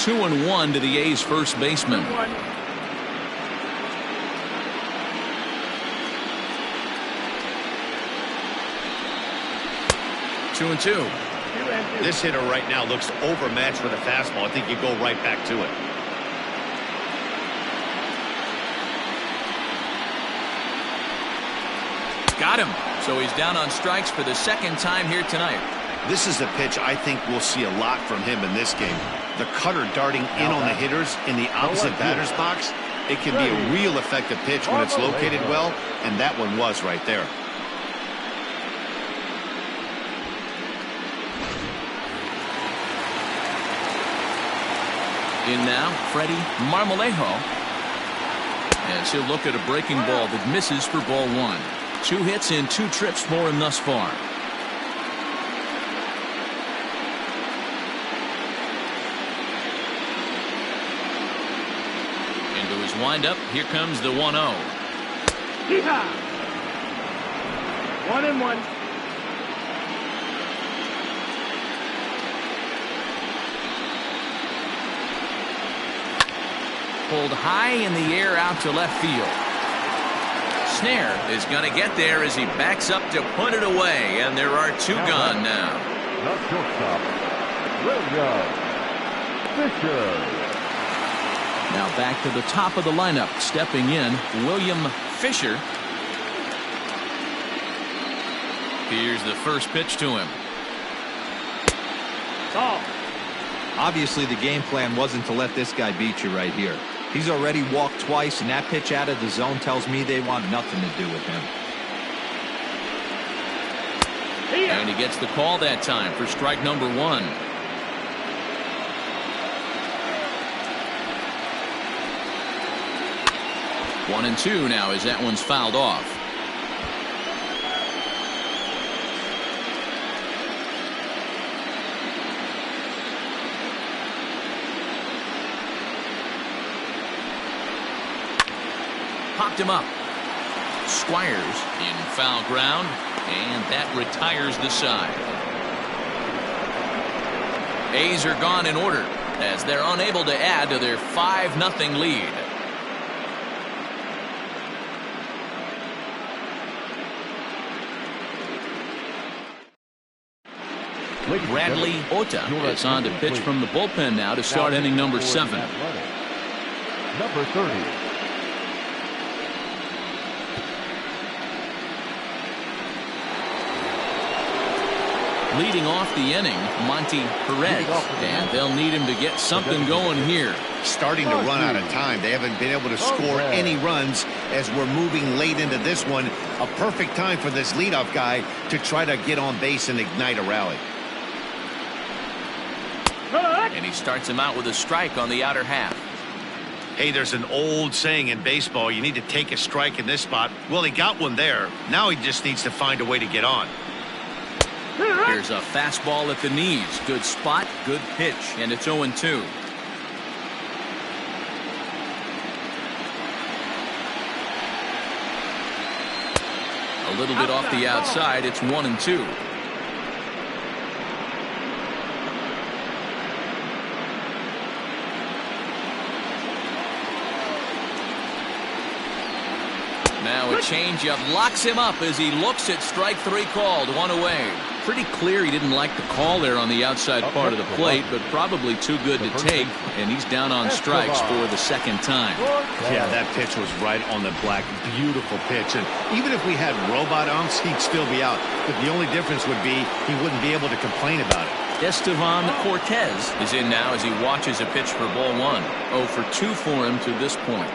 2-1 to the A's first baseman. 2-1. 2-2. This hitter right now looks overmatched with a fastball. I think you go right back to it. Got him. So he's down on strikes for the second time here tonight. This is a pitch I think we'll see a lot from him in this game. The cutter darting in on the hitters in the opposite batter's box. It can be a real effective pitch when it's located well, and that one was right there. In now, Freddie Marmalejo. As he'll look at a breaking ball that misses for ball one. 2 hits and 2 trips for him thus far. Into his windup, here comes the 1-0. Yeehaw! 1-1. Pulled high in the air out to left field. Snare is going to get there as he backs up to put it away, and there are 2 gone now. The shortstop, William Fisher. Now back to the top of the lineup, stepping in, William Fisher. Here's the first pitch to him. Ball. Obviously, the game plan wasn't to let this guy beat you right here. He's already walked twice, and that pitch out of the zone tells me they want nothing to do with him. And he gets the call that time for strike number 1. One and 2 now as that one's fouled off. Popped him up. Squires in foul ground, and that retires the side. A's are gone in order as they're unable to add to their 5-0 lead. Bradley Ota is on to pitch from the bullpen now to start inning number 7. Number 30. Leading off the inning, Monty Perez, and they'll need him to get something going here. Starting to run out of time. They haven't been able to score any runs as we're moving late into this one. A perfect time for this leadoff guy to try to get on base and ignite a rally. And he starts him out with a strike on the outer half. Hey, there's an old saying in baseball, you need to take a strike in this spot. Well, he got one there. Now he just needs to find a way to get on. Here's a fastball at the knees. Good spot, good pitch, and it's 0-2. A little bit off the outside. It's 1-2. Now a changeup locks him up as he looks at strike 3 called. 1 away. Pretty clear he didn't like the call there on the outside part of the plate, but probably too good to take, and he's down on strikes for the second time. Yeah, that pitch was right on the black. Beautiful pitch. And even if we had robot umps, he'd still be out. But the only difference would be he wouldn't be able to complain about it. Estevan Cortez is in now as he watches a pitch for ball 1. 0 for 2 for him to this point.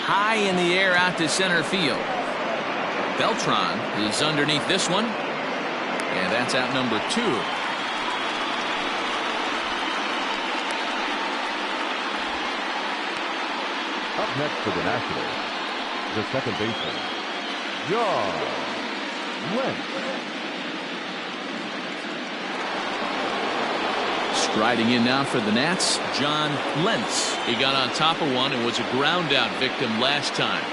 High in the air out to center field. Beltran is underneath this one, and that's out number 2. Up next for the Nationals, the second baseman, John Lentz. Striding in now for the Nats, John Lentz. He got on top of one and was a ground out victim last time.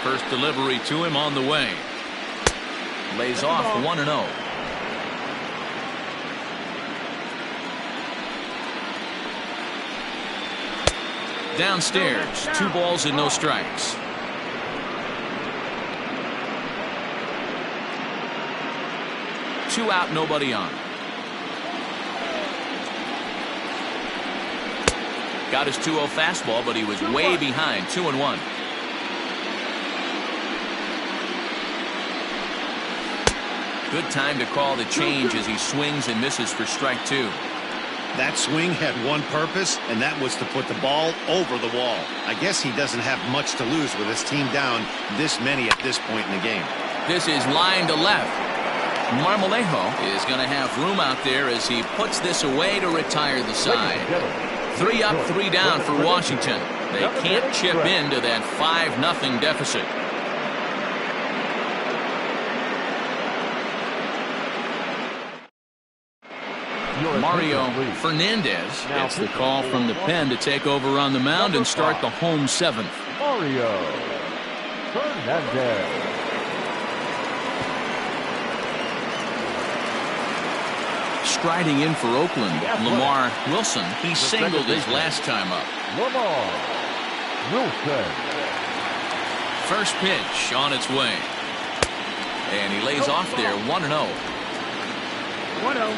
First delivery to him on the way. Lays off 1-0. Downstairs, 2 balls and no strikes. Two out, nobody on. Got his 2-0 fastball, but he was way behind. 2-1. Good time to call the change as he swings and misses for strike 2. That swing had one purpose, and that was to put the ball over the wall. I guess he doesn't have much to lose with his team down this many at this point in the game. This is line to left. Marmalejo is going to have room out there as he puts this away to retire the side. 3 up, 3 down for Washington. They can't chip into that 5-0 deficit. Mario Hernandez gets the call from the pen to take over on the mound and start the home 7th. Mario Hernandez. Striding in for Oakland, Lamar Wilson. He singled his last time up. Lamar Wilson. First pitch on its way. And he lays off there 1-0. 1-0.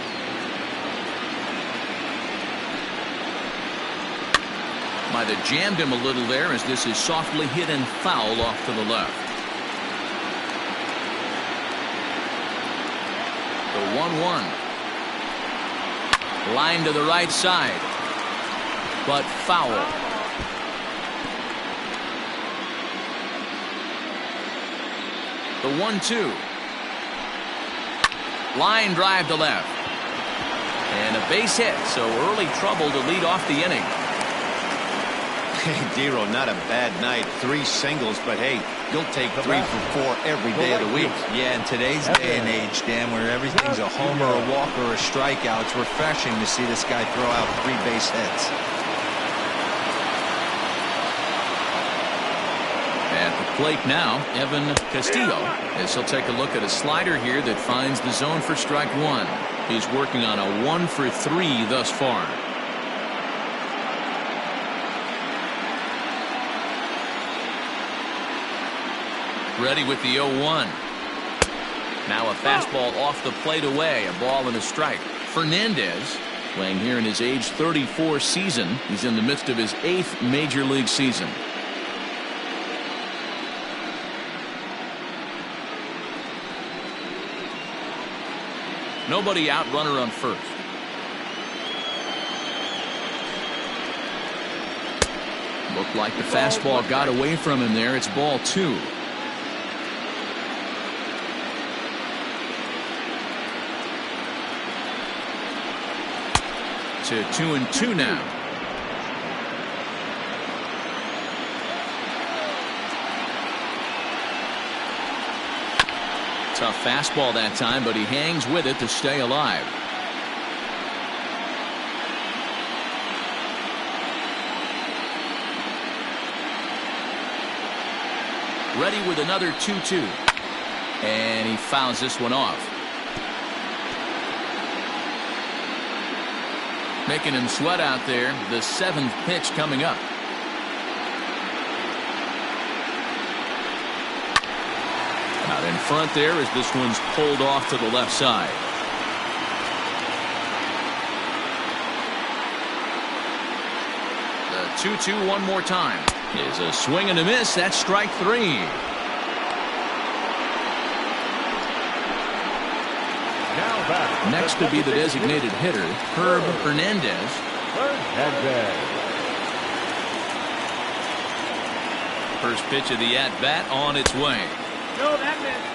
Might have jammed him a little there as this is softly hit and foul off to the left. The 1-1. Line to the right side. But foul. The 1-2. Line drive to left. And a base hit, so early trouble to lead off the inning. Hey, Dero, not a bad night. 3 singles, but hey, you'll take 3 for 4 every day of the week. Yeah, in today's day and age, Dan, where everything's a homer, a walk, or a strikeout, it's refreshing to see this guy throw out 3 base hits. At the plate now, Evan Castillo, as he'll take a look at a slider here that finds the zone for strike 1. He's working on a 1 for 3 thus far. Ready with the 0-1. Now a fastball off the plate away. A ball and a strike. Hernandez playing here in his age 34 season. He's in the midst of his 8th major league season. Nobody out, runner on first. Looked like the fastball got away from him there. It's ball 2. To 2-2 now. Tough fastball that time, but he hangs with it to stay alive. Ready with another 2-2. And he fouls this one off. Making him sweat out there. The 7th pitch coming up. Out in front there as this one's pulled off to the left side. The 2-2 one more time. Is a swing and a miss. That's strike 3. Next to be the designated hitter, Herb Hernandez. First pitch of the at-bat on its way. No, that missed.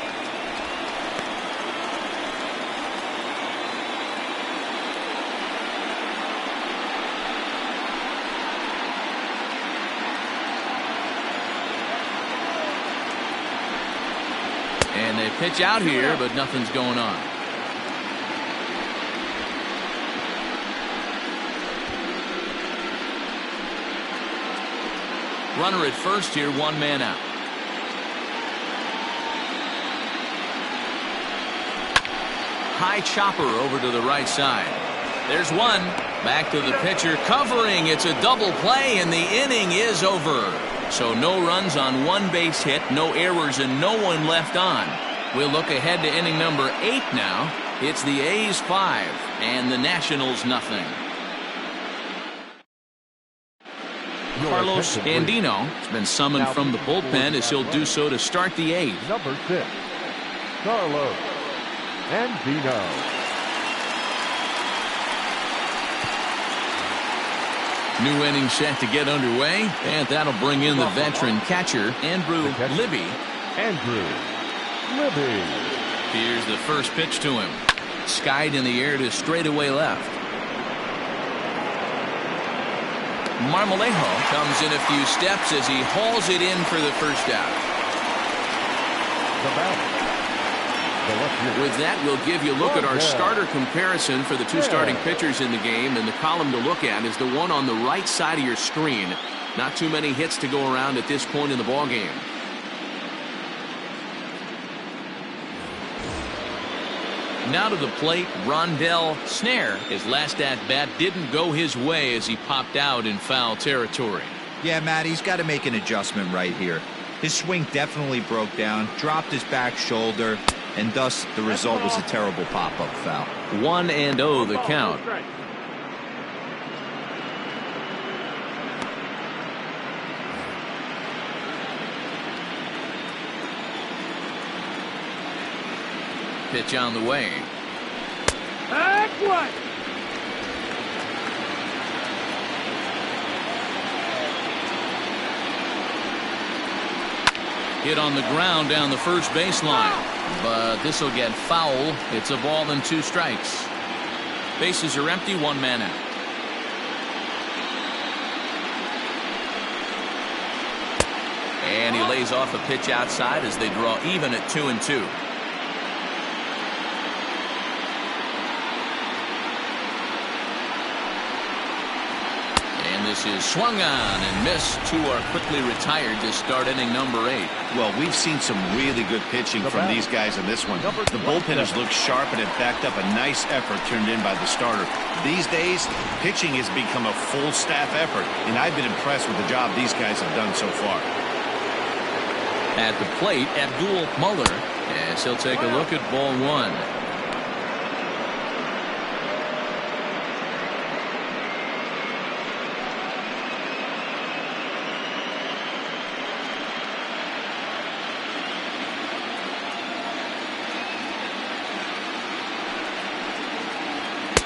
And they pitch out here, but nothing's going on. Runner at first here, 1 man out. high chopper over to the right side. There's one. Back to the pitcher, covering. It's a double play, and the inning is over. So no runs on one base hit, no errors, and no one left on. We'll look ahead to inning number 8 now. It's the A's 5 and the Nationals nothing. Carlos Andino has been summoned from the bullpen as he'll do so to start the 8th. Number 6, Carlos Andino. New inning set to get underway, and that'll bring in the veteran catcher, Andrew Libby. Here's the first pitch to him. Skied in the air to straightaway left. Marmalejo comes in a few steps as he hauls it in for the first out. With that, we'll give you a look at our starter comparison for the two starting pitchers in the game, and the column to look at is the one on the right side of your screen. Not too many hits to go around at this point in the ballgame. Now to the plate, Rondell Snare. His last at-bat didn't go his way as he popped out in foul territory. Yeah, Matt, he's got to make an adjustment right here. His swing definitely broke down, dropped his back shoulder, and thus the result was a terrible pop-up foul. 1-0 the count. Pitch on the way. Excellent. Hit on the ground down the first baseline, but this will get foul. It's a ball and 2 strikes. Bases are empty, 1 man out. And he lays off a pitch outside as they draw even at 2-2. This is swung on and missed. 2 are quickly retired to start inning number 8. Well, we've seen some really good pitching from these guys in this one. The bullpen has looked sharp and it backed up a nice effort turned in by the starter. These days, pitching has become a full staff effort, and I've been impressed with the job these guys have done so far. At the plate, Abdul Muller, as he'll take a look at ball 1.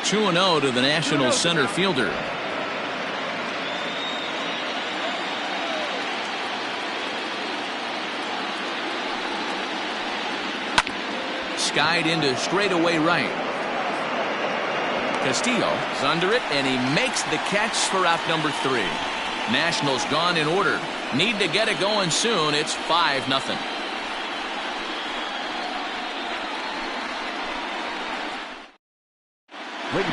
(2-0) to the National center fielder. Skied into straightaway right. Castillo is under it, and he makes the catch for out number 3. Nationals gone in order. Need to get it going soon. It's 5-0.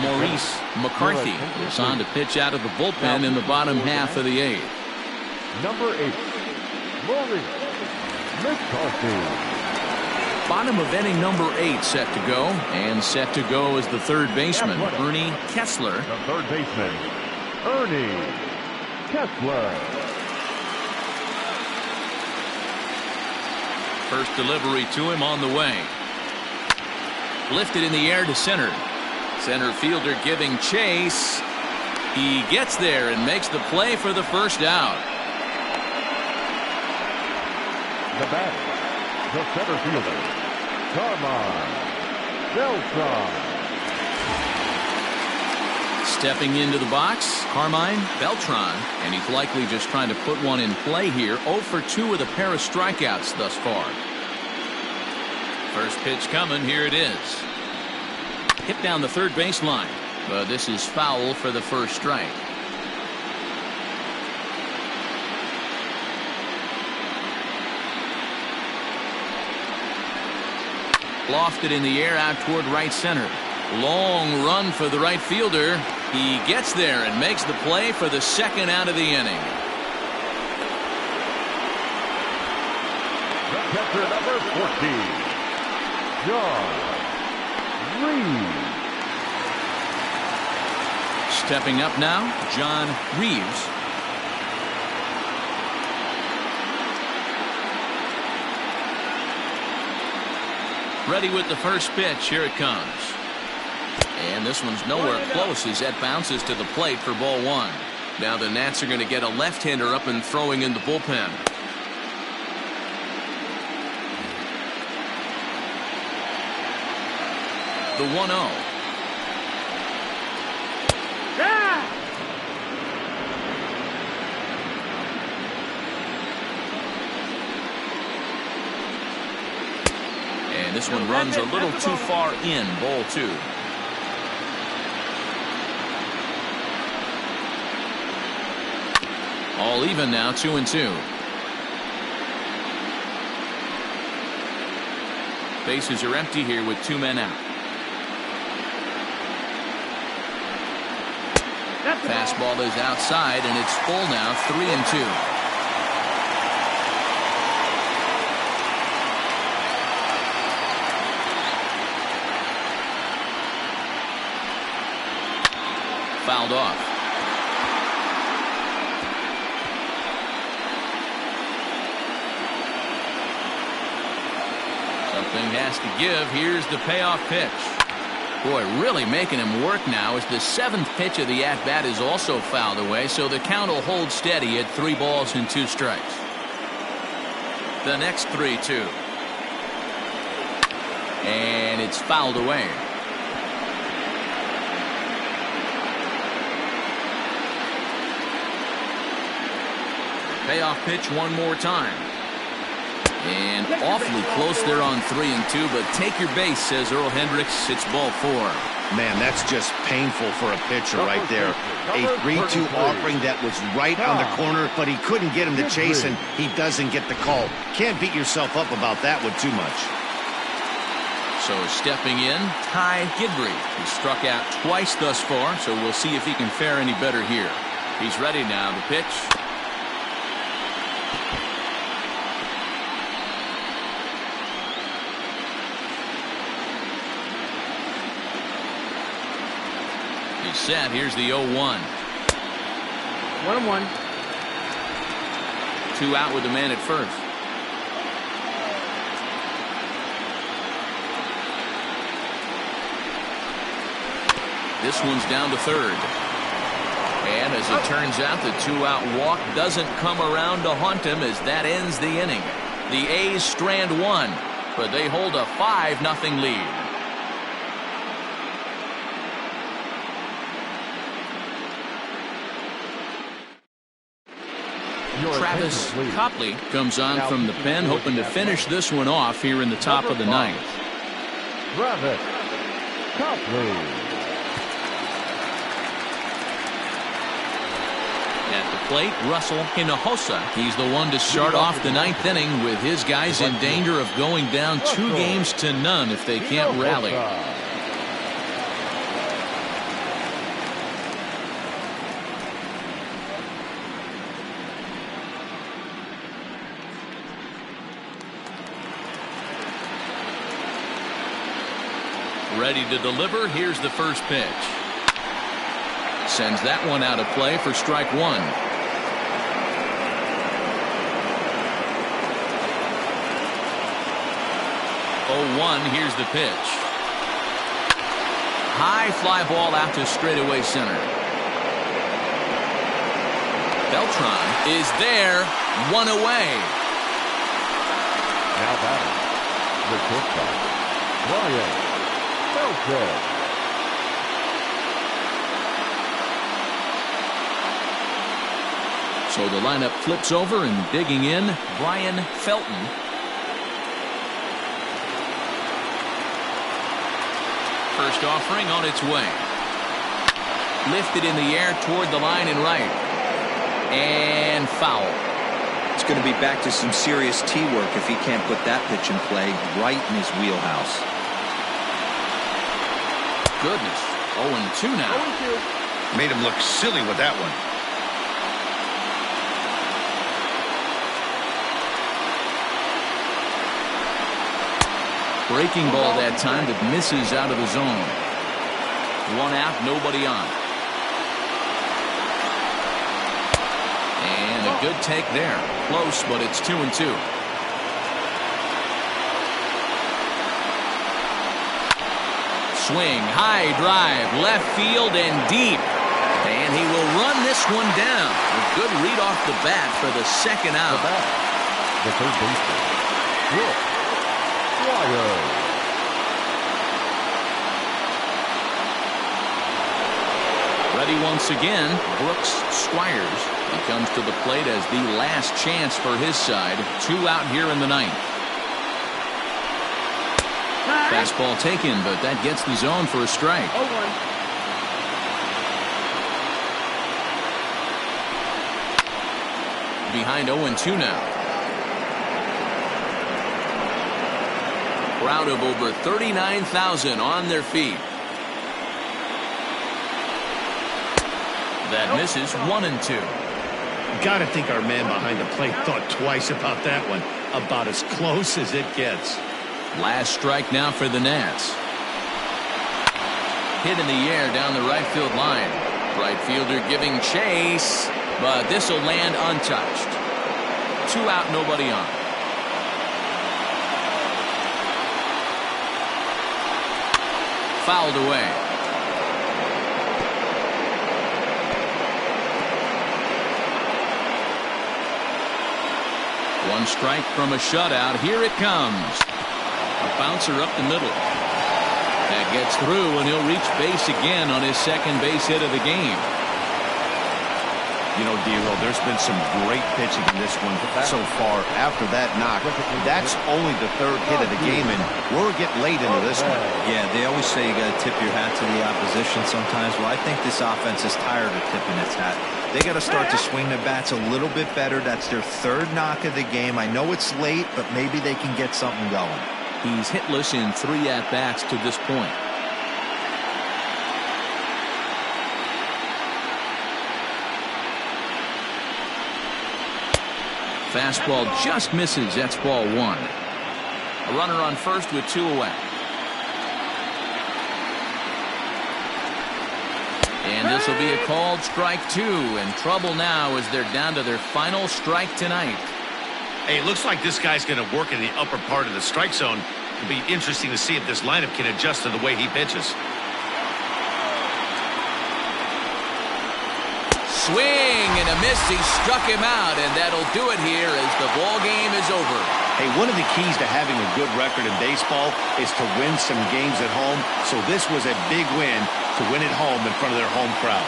Maurice McCarthy is on to pitch out of the bullpen in the bottom half of the 8th. Number 8, Maurice McCarthy. Bottom of inning number 8 set to go, and set to go is the third baseman, Ernie Kessler. The third baseman, Ernie Kessler. First delivery to him on the way. Lifted in the air to center. Center fielder giving chase. He gets there and makes the play for the first out. The batter, the center fielder, Carmine Beltran. Stepping into the box, Carmine Beltran, and he's likely just trying to put one in play here. 0 for 2 with a pair of strikeouts thus far. First pitch coming, here it is. Hit down the third baseline, but this is foul for the first strike. Lofted in the air out toward right center. Long run for the right fielder. He gets there and makes the play for the second out of the inning. The catcher, number 14, John Reeves. Stepping up now, John Reeves. Ready with the first pitch. Here it comes. And this one's nowhere close as that bounces to the plate for ball one. Now the Nats are going to get a left-hander up and throwing in the bullpen. The 1-0. And this one runs a little too far in, ball two. All even now, 2-2. Bases are empty here with two men out. Fastball is outside, and it's full now, 3-2. Fouled off. Something has to give. Here's the payoff pitch. Boy, really making him work now as the seventh pitch of the at-bat is also fouled away, so the count will hold steady at 3 balls and 2 strikes. The next 3-2. And it's fouled away. Payoff pitch one more time. And awfully close there on 3-2, but take your base, says Earl Hendricks. It's ball 4. Man, that's just painful for a pitcher right there. A 3-2 offering that was right on the corner, but he couldn't get him to chase, and he doesn't get the call. Can't beat yourself up about that one too much. So stepping in, Ty Gidry, who struck out twice thus far, so we'll see if he can fare any better here. He's ready now. The pitch. Set. Here's the 0-1. 1-1. 2 out with the man at first. This one's down to third. And as it turns out, the 2-out walk doesn't come around to haunt him as that ends the inning. The A's strand 1, but they hold a 5-0 lead. Travis Copley comes on from the pen, hoping to finish this one off here in the top of the ninth. Travis Copley. At the plate, Russell Hinojosa. He's the one to start off the ninth inning with his guys in danger of going down 2 games to none if they can't rally. Ready to deliver. Here's the first pitch. Sends that one out of play for strike 1. 0-1. Here's the pitch. High fly ball out to straightaway center. Beltran is there. 1 away. Now batting, the shortstop, Brian. So the lineup flips over, and digging in, Brian Felton. First offering on its way. Lifted in the air toward the line and right. And foul. It's going to be back to some serious tee work if he can't put that pitch in play right in his wheelhouse. Goodness. 0-2 now. 0-2. Made him look silly with that one. Breaking ball that time that misses out of the zone. One out, nobody on. And a good take there. Close, but it's 2-2. Swing, high drive, left field and deep. And he will run this one down. A good read off the bat for the second out. The third baseman, Brooks Squires. Ready once again, Brooks Squires. He comes to the plate as the last chance for his side. 2 out here in the ninth. Fastball taken, but that gets the zone for a strike. 0-1. Behind 0-2 now. Crowd of over 39,000 on their feet. That misses 1-2. Gotta think our man behind the plate thought twice about that one. About as close as it gets. Last strike now for the Nats. Hit in the air down the right field line. Right fielder giving chase, but this will land untouched. 2 out, nobody on. Fouled away. One strike from a shutout. Here it comes. A bouncer up the middle. That gets through, and he'll reach base again on his second base hit of the game. You know, D-Roll, there's been some great pitching in this one so far. After that knock, that's only the third hit of the game, and we're getting late into this one. Yeah, they always say you got to tip your hat to the opposition sometimes. Well, I think this offense is tired of tipping its hat. They got to start to swing the bats a little bit better. That's their third knock of the game. I know it's late, but maybe they can get something going. He's hitless in 3 at-bats to this point. Fastball just misses. That's ball 1. A runner on first with 2 away. And this will be a called strike 2. And trouble now as they're down to their final strike tonight. Hey, it looks like this guy's going to work in the upper part of the strike zone. It'll be interesting to see if this lineup can adjust to the way he pitches. Swing and a miss. He struck him out, and that'll do it here as the ball game is over. Hey, one of the keys to having a good record in baseball is to win some games at home. So this was a big win to win at home in front of their home crowd.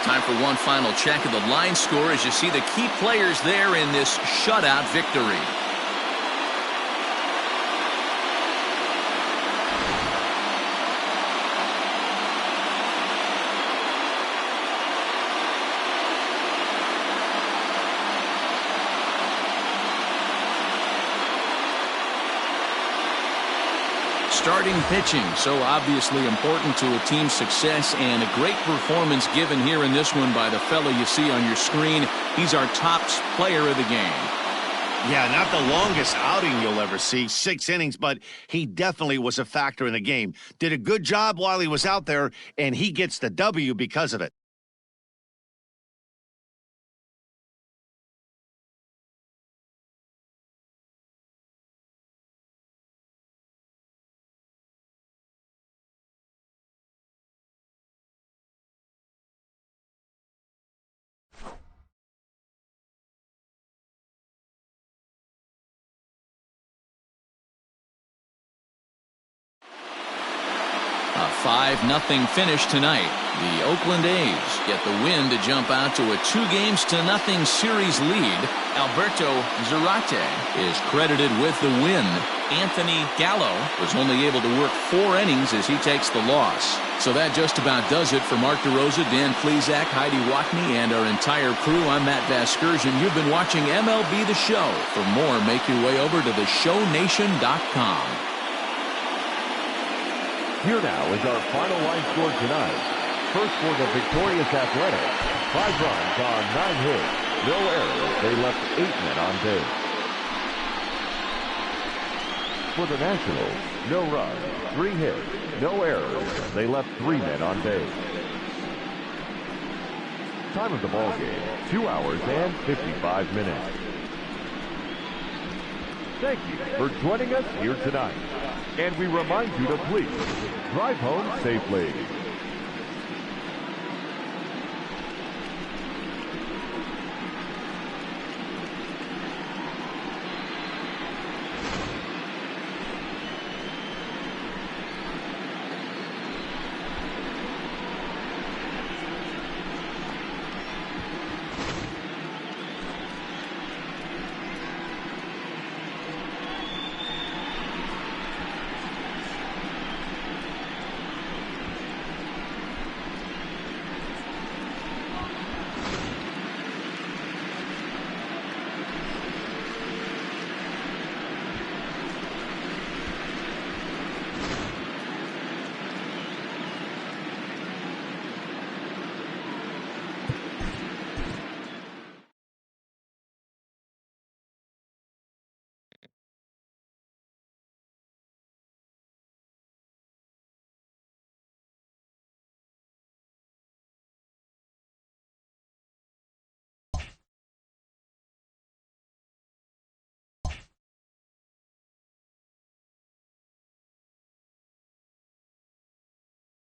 Time for one final check of the line score as you see the key players there in this shutout victory. Starting pitching, so obviously important to a team's success, and a great performance given here in this one by the fellow you see on your screen. He's our top player of the game. Yeah, not the longest outing you'll ever see, 6 innings, but he definitely was a factor in the game. Did a good job while he was out there, and he gets the W because of it. A 5-0 finish tonight. The Oakland A's get the win to jump out to a 2-0 series lead. Alberto Zarate is credited with the win. Anthony Gallo was only able to work 4 innings as he takes the loss. So that just about does it for Mark DeRosa, Dan Plesac, Heidi Watney, and our entire crew. I'm Matt Vasgersian. You've been watching MLB The Show. For more, make your way over to theshownation.com. Here now is our final line score tonight. First for the victorious Athletics. 5 runs on 9 hits. No errors. They left 8 men on base. For the Nationals, no runs, 3 hits, no errors. They left 3 men on base. Time of the ball game, 2 hours and 55 minutes. Thank you for joining us here tonight. And we remind you to please drive home safely.